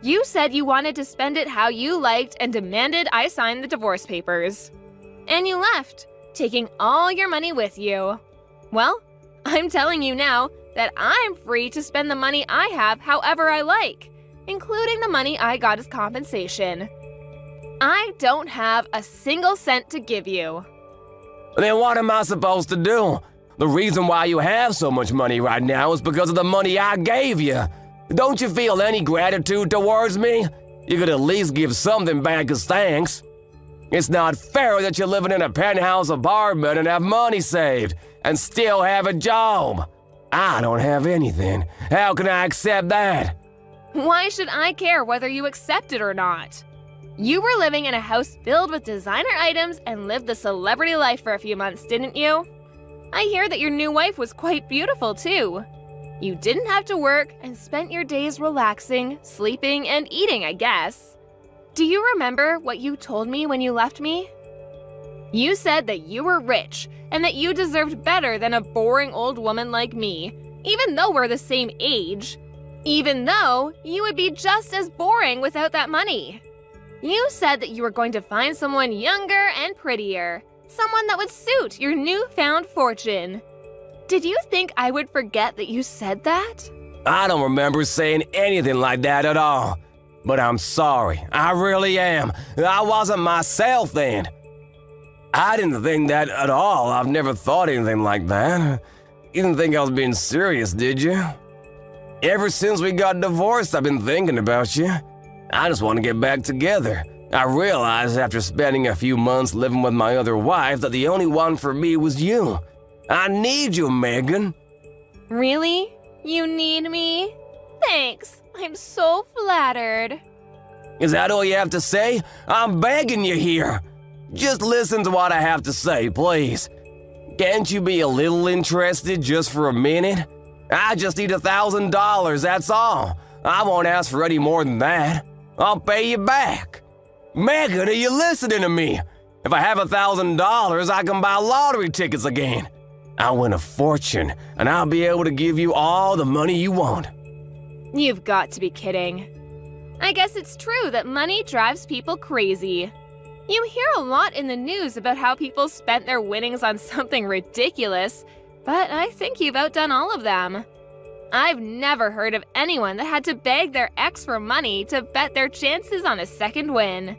You said you wanted to spend it how you liked and demanded I sign the divorce papers. And you left, taking all your money with you. Well, I'm telling you now that I'm free to spend the money I have however I like, including the money I got as compensation. I don't have a single cent to give you. Then what am I supposed to do? The reason why you have so much money right now is because of the money I gave you. Don't you feel any gratitude towards me? You could at least give something back as thanks. It's not fair that you're living in a penthouse apartment and have money saved and still have a job. I don't have anything. How can I accept that? Why should I care whether you accept it or not? You were living in a house filled with designer items and lived the celebrity life for a few months, didn't you? I hear that your new wife was quite beautiful, too. You didn't have to work and spent your days relaxing, sleeping, and eating, I guess. Do you remember what you told me when you left me? You said that you were rich and that you deserved better than a boring old woman like me, even though we're the same age. Even though you would be just as boring without that money. You said that you were going to find someone younger and prettier, someone that would suit your newfound fortune. Did you think I would forget that you said that? I don't remember saying anything like that at all. But I'm sorry, I really am. I wasn't myself then. I didn't think that at all. I've never thought anything like that. You didn't think I was being serious, did you? Ever since we got divorced, I've been thinking about you. I just want to get back together. I realized after spending a few months living with my other wife that the only one for me was you. I need you, Megan. Really? You need me? Thanks. I'm so flattered. Is that all you have to say? I'm begging you here. Just listen to what I have to say, please. Can't you be a little interested just for a minute? I just need $1,000, that's all. I won't ask for any more than that. I'll pay you back. Megan, are you listening to me? If I have $1,000, I can buy lottery tickets again. I'll win a fortune, and I'll be able to give you all the money you want. You've got to be kidding. I guess it's true that money drives people crazy. You hear a lot in the news about how people spent their winnings on something ridiculous, but I think you've outdone all of them. I've never heard of anyone that had to beg their ex for money to bet their chances on a second win.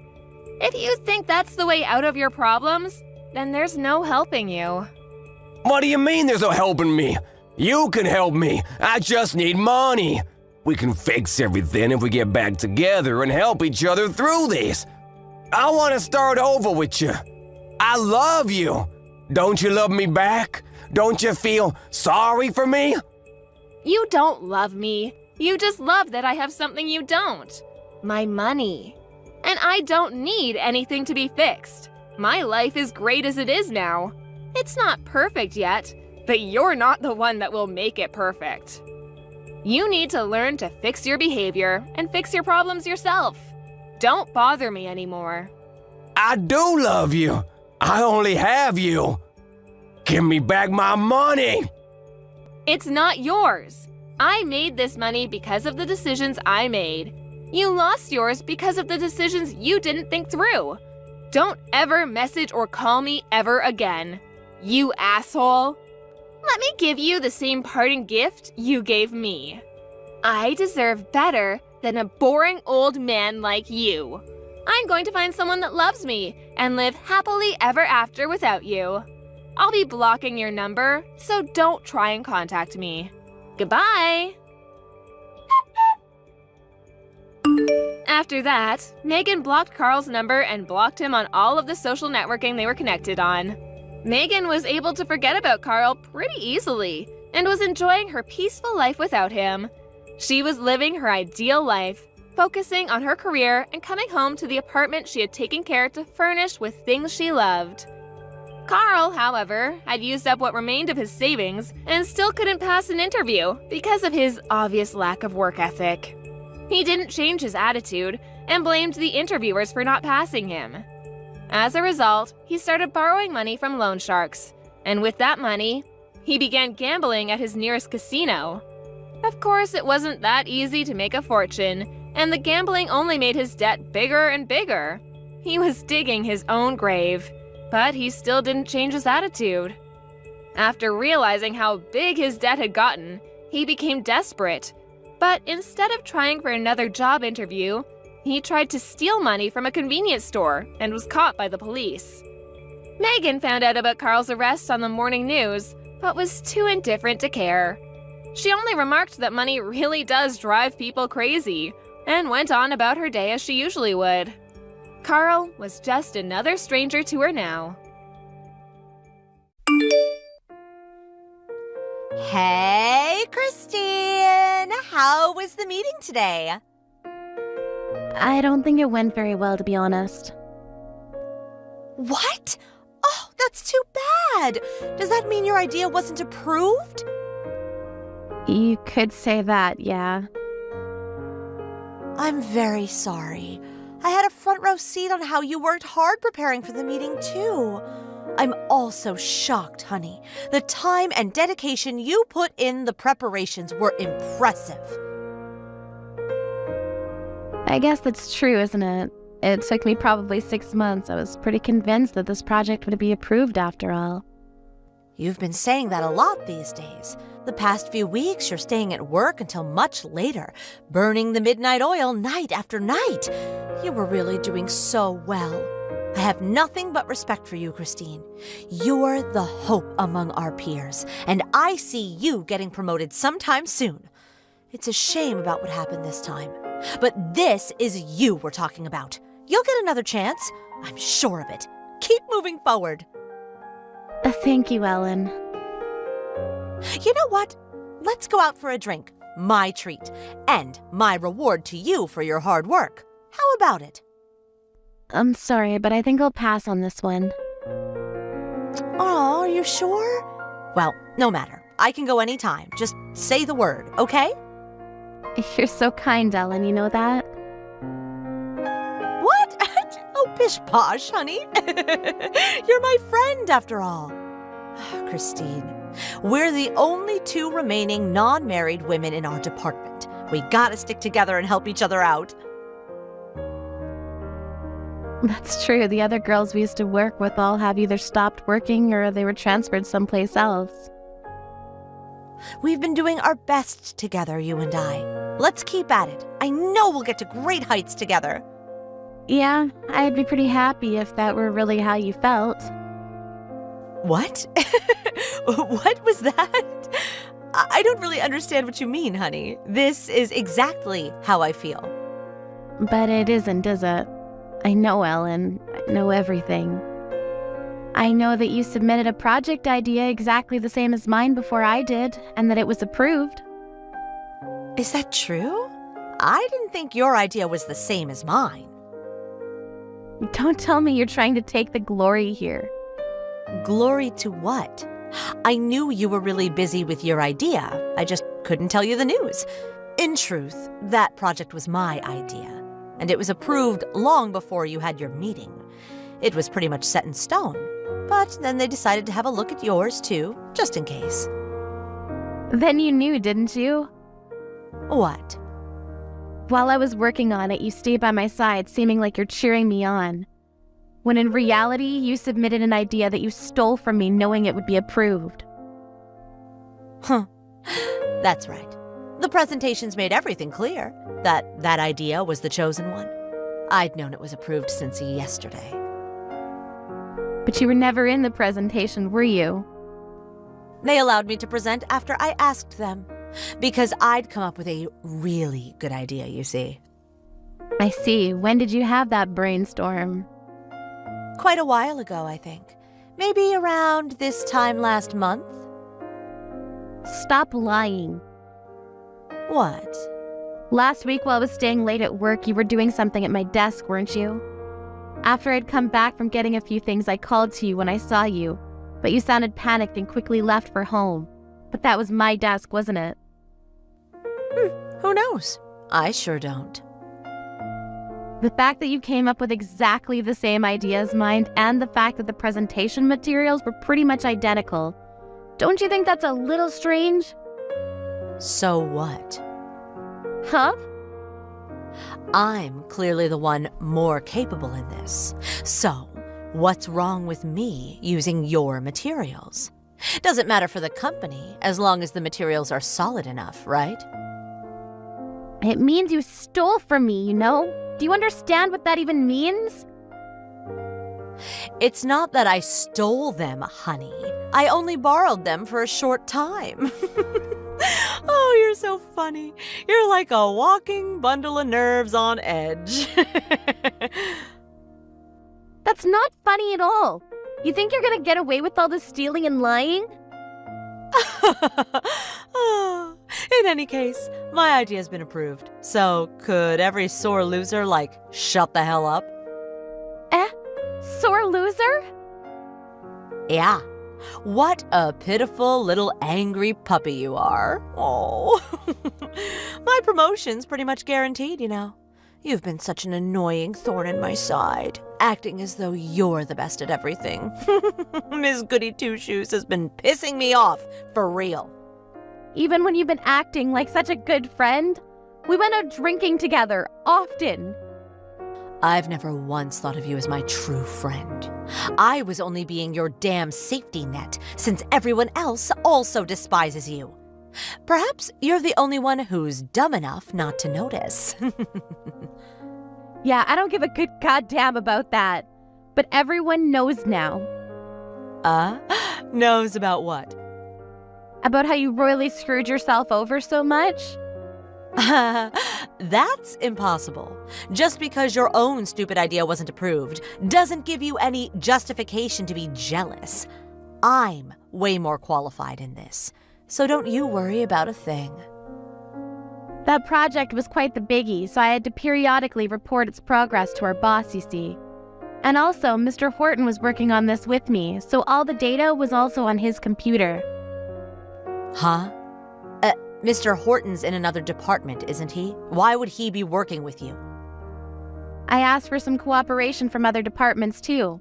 If you think that's the way out of your problems, then there's no helping you. What do you mean there's no helping me? You can help me. I just need money. We can fix everything if we get back together and help each other through this. I want to start over with you. I love you. Don't you love me back? Don't you feel sorry for me? You don't love me. You just love that I have something you don't. My money. And I don't need anything to be fixed. My life is great as it is now. It's not perfect yet, but you're not the one that will make it perfect. You need to learn to fix your behavior and fix your problems yourself. Don't bother me anymore. I do love you. I only have you. Give me back my money. It's not yours. I made this money because of the decisions I made. You lost yours because of the decisions you didn't think through. Don't ever message or call me ever again. You asshole. Let me give you the same parting gift you gave me. I deserve better than a boring old man like you. I'm going to find someone that loves me and live happily ever after without you. I'll be blocking your number, so don't try and contact me. Goodbye! After that, Megan blocked Carl's number and blocked him on all of the social networking they were connected on. Megan was able to forget about Carl pretty easily and was enjoying her peaceful life without him. She was living her ideal life, focusing on her career and coming home to the apartment she had taken care to furnish with things she loved. Carl, however, had used up what remained of his savings and still couldn't pass an interview because of his obvious lack of work ethic. He didn't change his attitude and blamed the interviewers for not passing him. As a result, he started borrowing money from loan sharks, and with that money, he began gambling at his nearest casino. Of course, it wasn't that easy to make a fortune, and the gambling only made his debt bigger and bigger. He was digging his own grave, but he still didn't change his attitude. After realizing how big his debt had gotten, he became desperate. But instead of trying for another job interview, he tried to steal money from a convenience store and was caught by the police. Megan found out about Carl's arrest on the morning news, but was too indifferent to care. She only remarked that money really does drive people crazy, and went on about her day as she usually would. Carl was just another stranger to her now. Hey, Christine! How was the meeting today? I don't think it went very well, to be honest. What? Oh, that's too bad! Does that mean your idea wasn't approved? You could say that, yeah. I'm very sorry. I had a front row seat on how you worked hard preparing for the meeting, too. I'm also shocked, honey. The time and dedication you put in the preparations were impressive. I guess that's true, isn't it? It took me probably 6 months. I was pretty convinced that this project would be approved after all. You've been saying that a lot these days. The past few weeks, you're staying at work until much later, burning the midnight oil night after night. You were really doing so well. I have nothing but respect for you, Christine. You're the hope among our peers, and I see you getting promoted sometime soon. It's a shame about what happened this time, but this is you we're talking about. You'll get another chance. I'm sure of it. Keep moving forward. Thank you, Ellen. You know what? Let's go out for a drink. My treat. And my reward to you for your hard work. How about it? I'm sorry, but I think I'll pass on this one. Oh, are you sure? Well, no matter. I can go anytime. Just say the word, okay? You're so kind, Ellen, you know that? What? Oh, pish-posh, honey. You're my friend, after all. Christine, we're the only 2 remaining non-married women in our department. We gotta stick together and help each other out. That's true. The other girls we used to work with all have either stopped working or they were transferred someplace else. We've been doing our best together, you and I. Let's keep at it. I know we'll get to great heights together. Yeah, I'd be pretty happy if that were really how you felt. What? What was that? I don't really understand what you mean, honey. This is exactly how I feel. But it isn't, is it? I know, Ellen. I know everything. I know that you submitted a project idea exactly the same as mine before I did, and that it was approved. Is that true? I didn't think your idea was the same as mine. Don't tell me you're trying to take the glory here. Glory to what? I knew you were really busy with your idea. I just couldn't tell you the news. In truth, that project was my idea, and it was approved long before you had your meeting. It was pretty much set in stone, but then they decided to have a look at yours too, just in case. Then you knew, didn't you? What? While I was working on it, you stayed by my side, seeming like you're cheering me on. When in reality, you submitted an idea that you stole from me, knowing it would be approved. Huh. That's right. The presentations made everything clear, that that idea was the chosen one. I'd known it was approved since yesterday. But you were never in the presentation, were you? They allowed me to present after I asked them, because I'd come up with a really good idea, you see. I see. When did you have that brainstorm? Quite a while ago, I think. Maybe around this time last month? Stop lying. What? Last week while I was staying late at work, you were doing something at my desk, weren't you? After I'd come back from getting a few things, I called to you when I saw you, but you sounded panicked and quickly left for home. But that was my desk, wasn't it? Who knows? I sure don't. The fact that you came up with exactly the same idea as mine, and the fact that the presentation materials were pretty much identical, don't you think that's a little strange? So what? Huh? I'm clearly the one more capable in this. So, what's wrong with me using your materials? Doesn't matter for the company, as long as the materials are solid enough, right? It means you stole from me, you know? Do you understand what that even means? It's not that I stole them, honey. I only borrowed them for a short time. Oh, you're so funny. You're like a walking bundle of nerves on edge. That's not funny at all. You think you're gonna get away with all this stealing and lying? In any case, my idea's been approved. So, could every sore loser, shut the hell up? Sore loser? Yeah. What a pitiful little angry puppy you are. Oh. My promotion's pretty much guaranteed, you know. You've been such an annoying thorn in my side, acting as though you're the best at everything. Miss Goody Two-Shoes has been pissing me off, for real. Even when you've been acting like such a good friend? We went out drinking together, often. I've never once thought of you as my true friend. I was only being your damn safety net, since everyone else also despises you. Perhaps you're the only one who's dumb enough not to notice. Yeah, I don't give a good goddamn about that. But everyone knows now. Knows about what? About how you royally screwed yourself over so much? That's impossible. Just because your own stupid idea wasn't approved doesn't give you any justification to be jealous. I'm way more qualified in this, so don't you worry about a thing. That project was quite the biggie, so I had to periodically report its progress to our boss, you see. And also, Mr. Horton was working on this with me, so all the data was also on his computer. Huh? Mr. Horton's in another department, isn't he? Why would he be working with you? I asked for some cooperation from other departments too,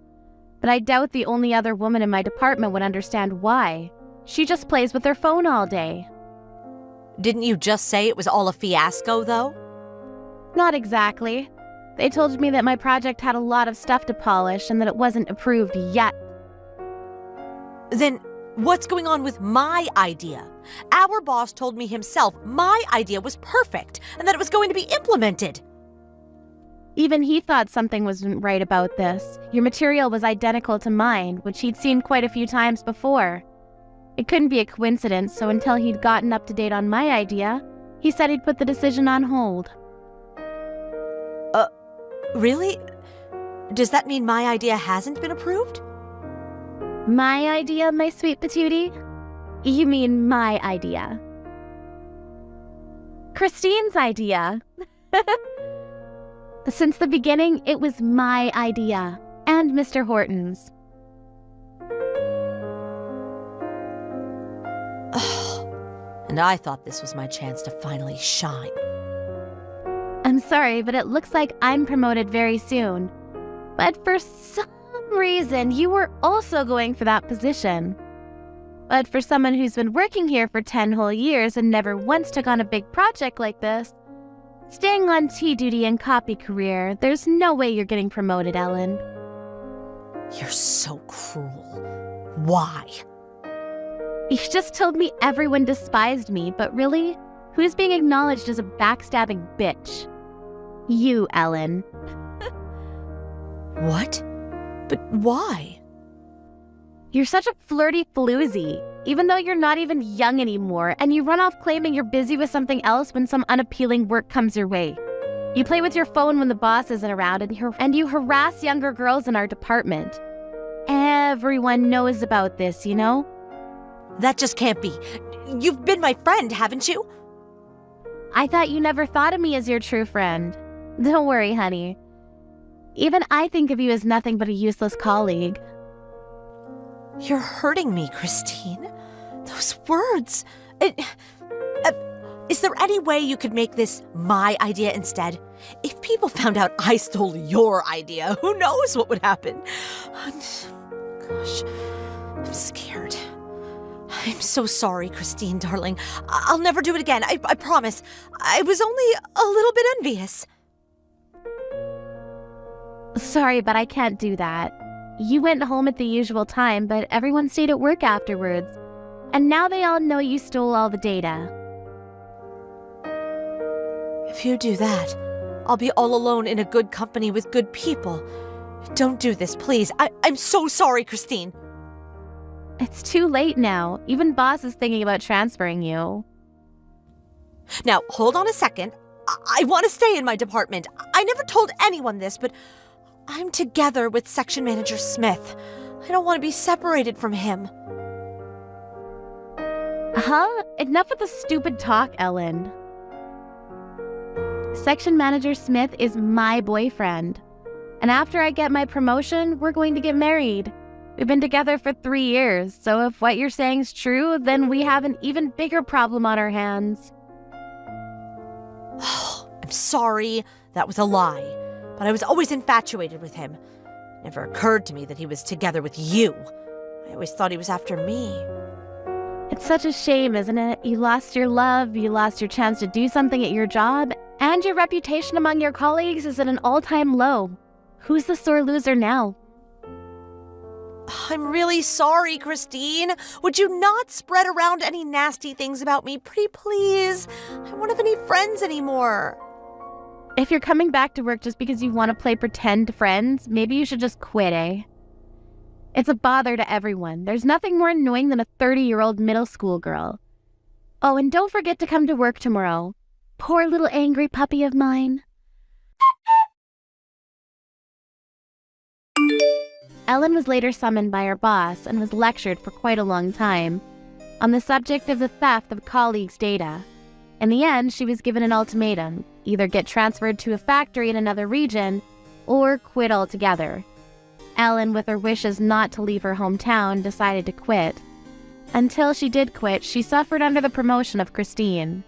but I doubt the only other woman in my department would understand why. She just plays with her phone all day. Didn't you just say it was all a fiasco, though? Not exactly. They told me that my project had a lot of stuff to polish and that it wasn't approved yet. Then what's going on with my idea? Our boss told me himself my idea was perfect and that it was going to be implemented. Even he thought something wasn't right about this. Your material was identical to mine, which he'd seen quite a few times before. It couldn't be a coincidence, so until he'd gotten up to date on my idea, he said he'd put the decision on hold. Really? Does that mean my idea hasn't been approved? My idea, my sweet patootie? You mean my idea. Christine's idea. Since the beginning, it was my idea, and Mr. Horton's. and I thought this was my chance to finally shine. I'm sorry, but it looks like I'm promoted very soon. But for some reason, you were also going for that position. But for someone who's been working here for 10 whole years and never once took on a big project like this, staying on tea duty and copy career, there's no way you're getting promoted, Ellen. You're so cruel. Why? You just told me everyone despised me, but really, who's being acknowledged as a backstabbing bitch? You, Ellen. What? But why? You're such a flirty floozy, even though you're not even young anymore, and you run off claiming you're busy with something else when some unappealing work comes your way. You play with your phone when the boss isn't around, and you harass younger girls in our department. Everyone knows about this, you know? That just can't be. You've been my friend, haven't you? I thought you never thought of me as your true friend. Don't worry, honey. Even I think of you as nothing but a useless colleague. You're hurting me, Christine. Those words. Is there any way you could make this my idea instead? If people found out I stole your idea, who knows what would happen? Gosh, I'm scared. I'm so sorry, Christine, darling. I'll never do it again. I promise. I was only a little bit envious. Sorry, but I can't do that. You went home at the usual time, but everyone stayed at work afterwards. And now they all know you stole all the data. If you do that, I'll be all alone in a good company with good people. Don't do this, please. I'm so sorry, Christine. It's too late now. Even boss is thinking about transferring you. Now, hold on a second. I want to stay in my department. I never told anyone this, but I'm together with Section Manager Smith. I don't want to be separated from him. Huh? Enough with the stupid talk, Ellen. Section Manager Smith is my boyfriend. And after I get my promotion, we're going to get married. We've been together for 3 years, so if what you're saying is true, then we have an even bigger problem on our hands. I'm sorry. That was a lie. But I was always infatuated with him. It never occurred to me that he was together with you. I always thought he was after me. It's such a shame, isn't it? You lost your love, you lost your chance to do something at your job, and your reputation among your colleagues is at an all-time low. Who's the sore loser now? I'm really sorry, Christine. Would you not spread around any nasty things about me, pretty please? I don't have any friends anymore. If you're coming back to work just because you want to play pretend friends, maybe you should just quit, eh? It's a bother to everyone. There's nothing more annoying than a 30-year-old middle school girl. Oh, and don't forget to come to work tomorrow. Poor little angry puppy of mine. Ellen was later summoned by her boss and was lectured for quite a long time on the subject of the theft of colleagues' data. In the end, she was given an ultimatum: either get transferred to a factory in another region or quit altogether. Ellen, with her wishes not to leave her hometown, decided to quit. Until she did quit, she suffered under the promotion of Christine,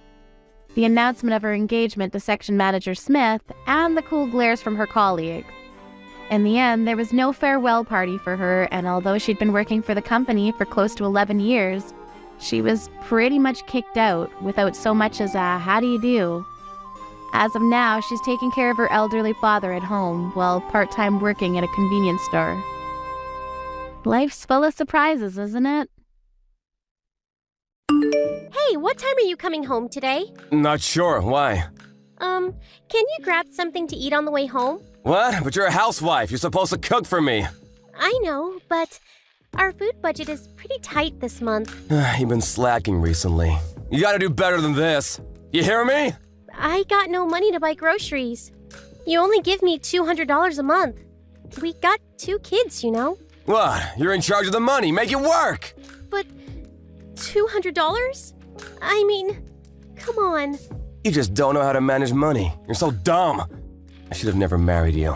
the announcement of her engagement to Section Manager Smith, and the cool glares from her colleagues. In the end, there was no farewell party for her, and although she'd been working for the company for close to 11 years, she was pretty much kicked out without so much as a how do you do. As of now, she's taking care of her elderly father at home while part-time working at a convenience store. Life's full of surprises, isn't it? Hey, what time are you coming home today? Not sure. Why? Can you grab something to eat on the way home? What? But you're a housewife. You're supposed to cook for me. I know, but our food budget is pretty tight this month. You've been slacking recently. You gotta do better than this. You hear me? I got no money to buy groceries. You only give me $200 a month. We got 2 kids, you know. What? You're in charge of the money. Make it work. But $200? I mean, come on. You just don't know how to manage money. You're so dumb. I should have never married you.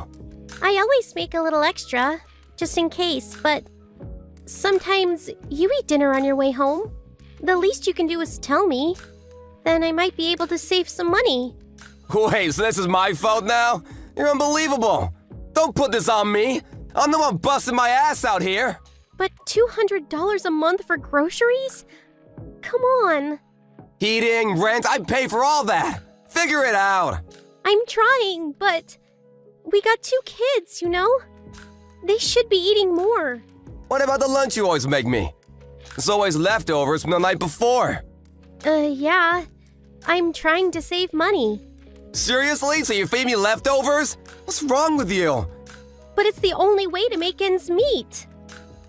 I always make a little extra, just in case, but sometimes you eat dinner on your way home. The least you can do is tell me. Then I might be able to save some money. Wait, so this is my fault now? You're unbelievable. Don't put this on me. I'm the one busting my ass out here. But $200 a month for groceries? Come on. Heating, rent, I pay for all that. Figure it out. I'm trying, but we got 2 kids, you know? They should be eating more. What about the lunch you always make me? It's always leftovers from the night before. Yeah. I'm trying to save money. Seriously? So you feed me leftovers? What's wrong with you? But it's the only way to make ends meet.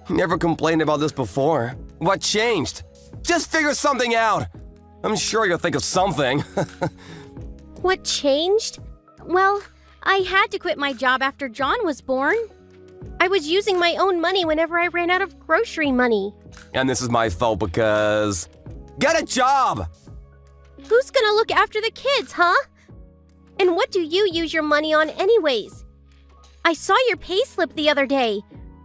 You never complained about this before. What changed? Just figure something out. I'm sure you'll think of something. What changed? Well, I had to quit my job after John was born. I was using my own money whenever I ran out of grocery money. And this is my fault because... Get a job! Who's gonna look after the kids, huh? And what do you use your money on anyways? I saw your payslip the other day.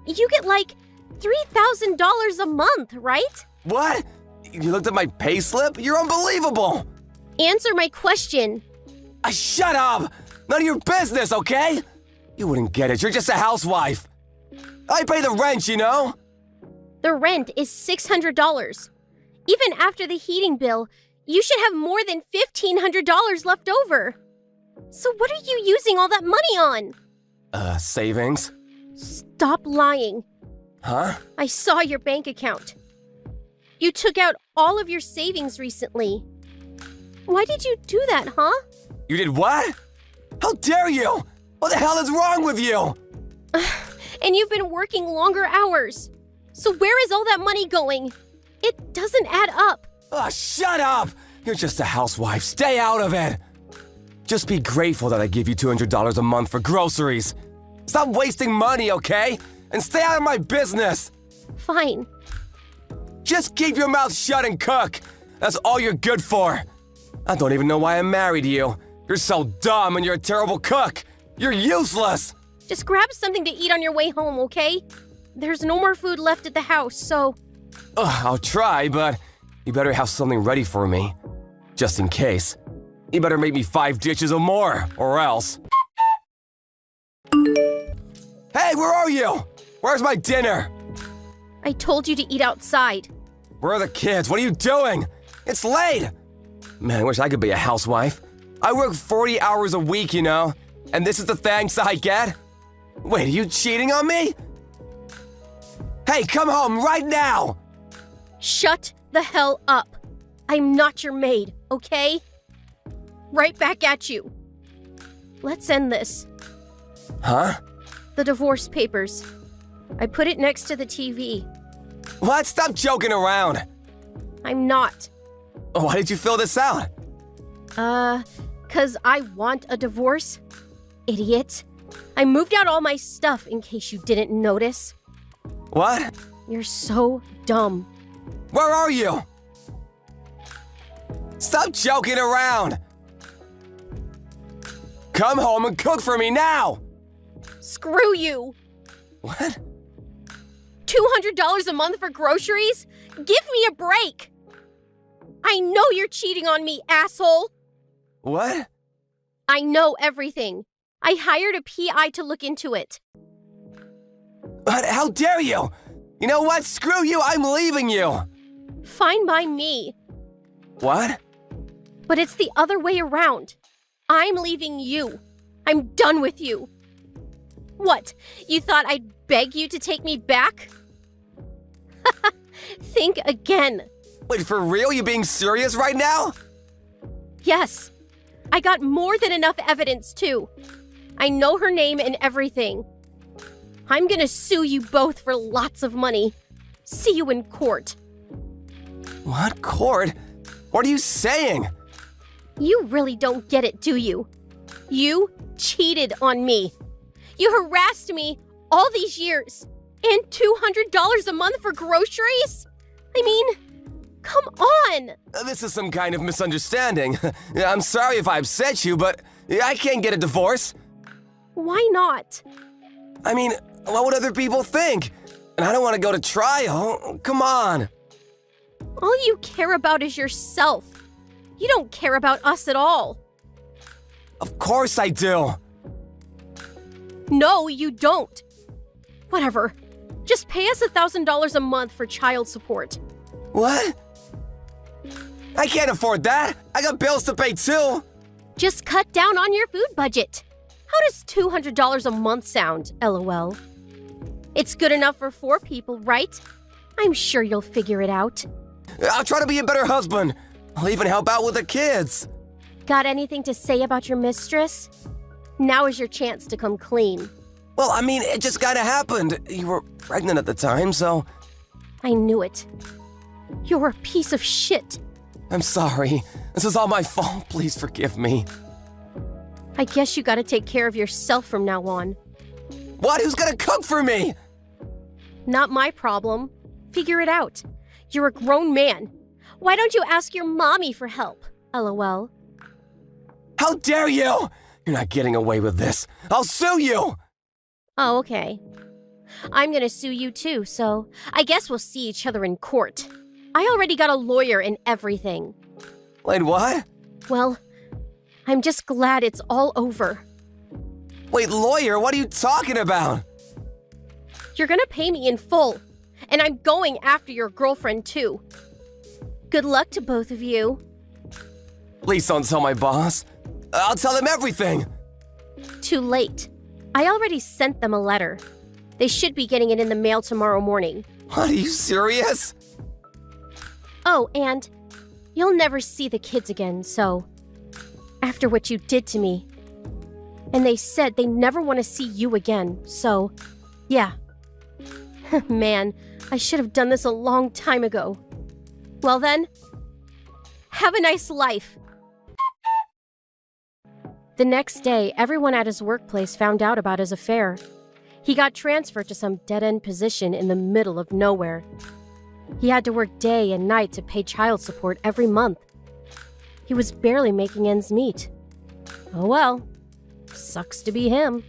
You get like $3,000 a month, right? What? You looked at my payslip? You're unbelievable! Answer my question. Shut up! None of your business, okay? You wouldn't get it. You're just a housewife. I pay the rent, you know? The rent is $600. Even after the heating bill, you should have more than $1,500 left over. So what are you using all that money on? Savings? Stop lying. Huh? I saw your bank account. You took out all of your savings recently. Why did you do that, huh? You did what? How dare you? What the hell is wrong with you? And you've been working longer hours. So where is all that money going? It doesn't add up. Shut up! You're just a housewife. Stay out of it. Just be grateful that I give you $200 a month for groceries. Stop wasting money, okay? And stay out of my business. Fine. Just keep your mouth shut and cook. That's all you're good for. I don't even know why I married you. You're so dumb and you're a terrible cook. You're useless. Just grab something to eat on your way home, okay? There's no more food left at the house, so... I'll try, but you better have something ready for me. Just in case. You better make me 5 dishes or more, or else. Hey, where are you? Where's my dinner? I told you to eat outside. Where are the kids? What are you doing? It's late. Man, I wish I could be a housewife. I work 40 hours a week, you know, and this is the thanks I get? Wait, are you cheating on me? Hey, come home right now! Shut the hell up. I'm not your maid, okay? Right back at you. Let's end this. Huh? The divorce papers. I put it next to the TV. What? Stop joking around. I'm not. Why did you fill this out? 'Cause I want a divorce. Idiot. I moved out all my stuff in case you didn't notice. What? You're so dumb. Where are you? Stop joking around. Come home and cook for me now. Screw you. What? $200 a month for groceries? Give me a break. I know you're cheating on me, asshole. What? I know everything. I hired a PI to look into it. But how dare you? You know what? Screw you. I'm leaving you. Fine by me. What? But it's the other way around. I'm leaving you. I'm done with you. What? You thought I'd beg you to take me back? Think again. Wait, for real? You being serious right now? Yes. I got more than enough evidence, too. I know her name and everything. I'm gonna sue you both for lots of money. See you in court. What? Court? What are you saying? You really don't get it, do you? You cheated on me. You harassed me all these years. And $200 a month for groceries? I mean, come on. This is some kind of misunderstanding. I'm sorry if I upset you, but I can't get a divorce. Why not? I mean, what would other people think? And I don't want to go to trial. Come on. All you care about is yourself. You don't care about us at all. Of course I do. No, you don't. Whatever. Just pay us $1,000 a month for child support. What? I can't afford that. I got bills to pay too. Just cut down on your food budget. How does $200 a month sound, LOL? It's good enough for 4 people, right? I'm sure you'll figure it out. I'll try to be a better husband. I'll even help out with the kids. Got anything to say about your mistress? Now is your chance to come clean. Well, I mean, it just kinda happened. You were pregnant at the time, so... I knew it. You're a piece of shit. I'm sorry. This is all my fault. Please forgive me. I guess you gotta take care of yourself from now on. What? Who's gonna cook for me? Not my problem. Figure it out. You're a grown man. Why don't you ask your mommy for help? LOL. How dare you! You're not getting away with this. I'll sue you! Oh, okay. I'm gonna sue you too, so I guess we'll see each other in court. I already got a lawyer and everything. Wait, what? Well, I'm just glad it's all over. Wait, lawyer, what are you talking about? You're gonna pay me in full, and I'm going after your girlfriend too. Good luck to both of you. Please don't tell my boss. I'll tell him everything. Too late. I already sent them a letter. They should be getting it in the mail tomorrow morning. What, are you serious? Oh, and you'll never see the kids again, so... After what you did to me. And they said they never want to see you again, so... Yeah. Man, I should have done this a long time ago. Well then, have a nice life. The next day, everyone at his workplace found out about his affair. He got transferred to some dead-end position in the middle of nowhere. He had to work day and night to pay child support every month. He was barely making ends meet. Oh well, sucks to be him.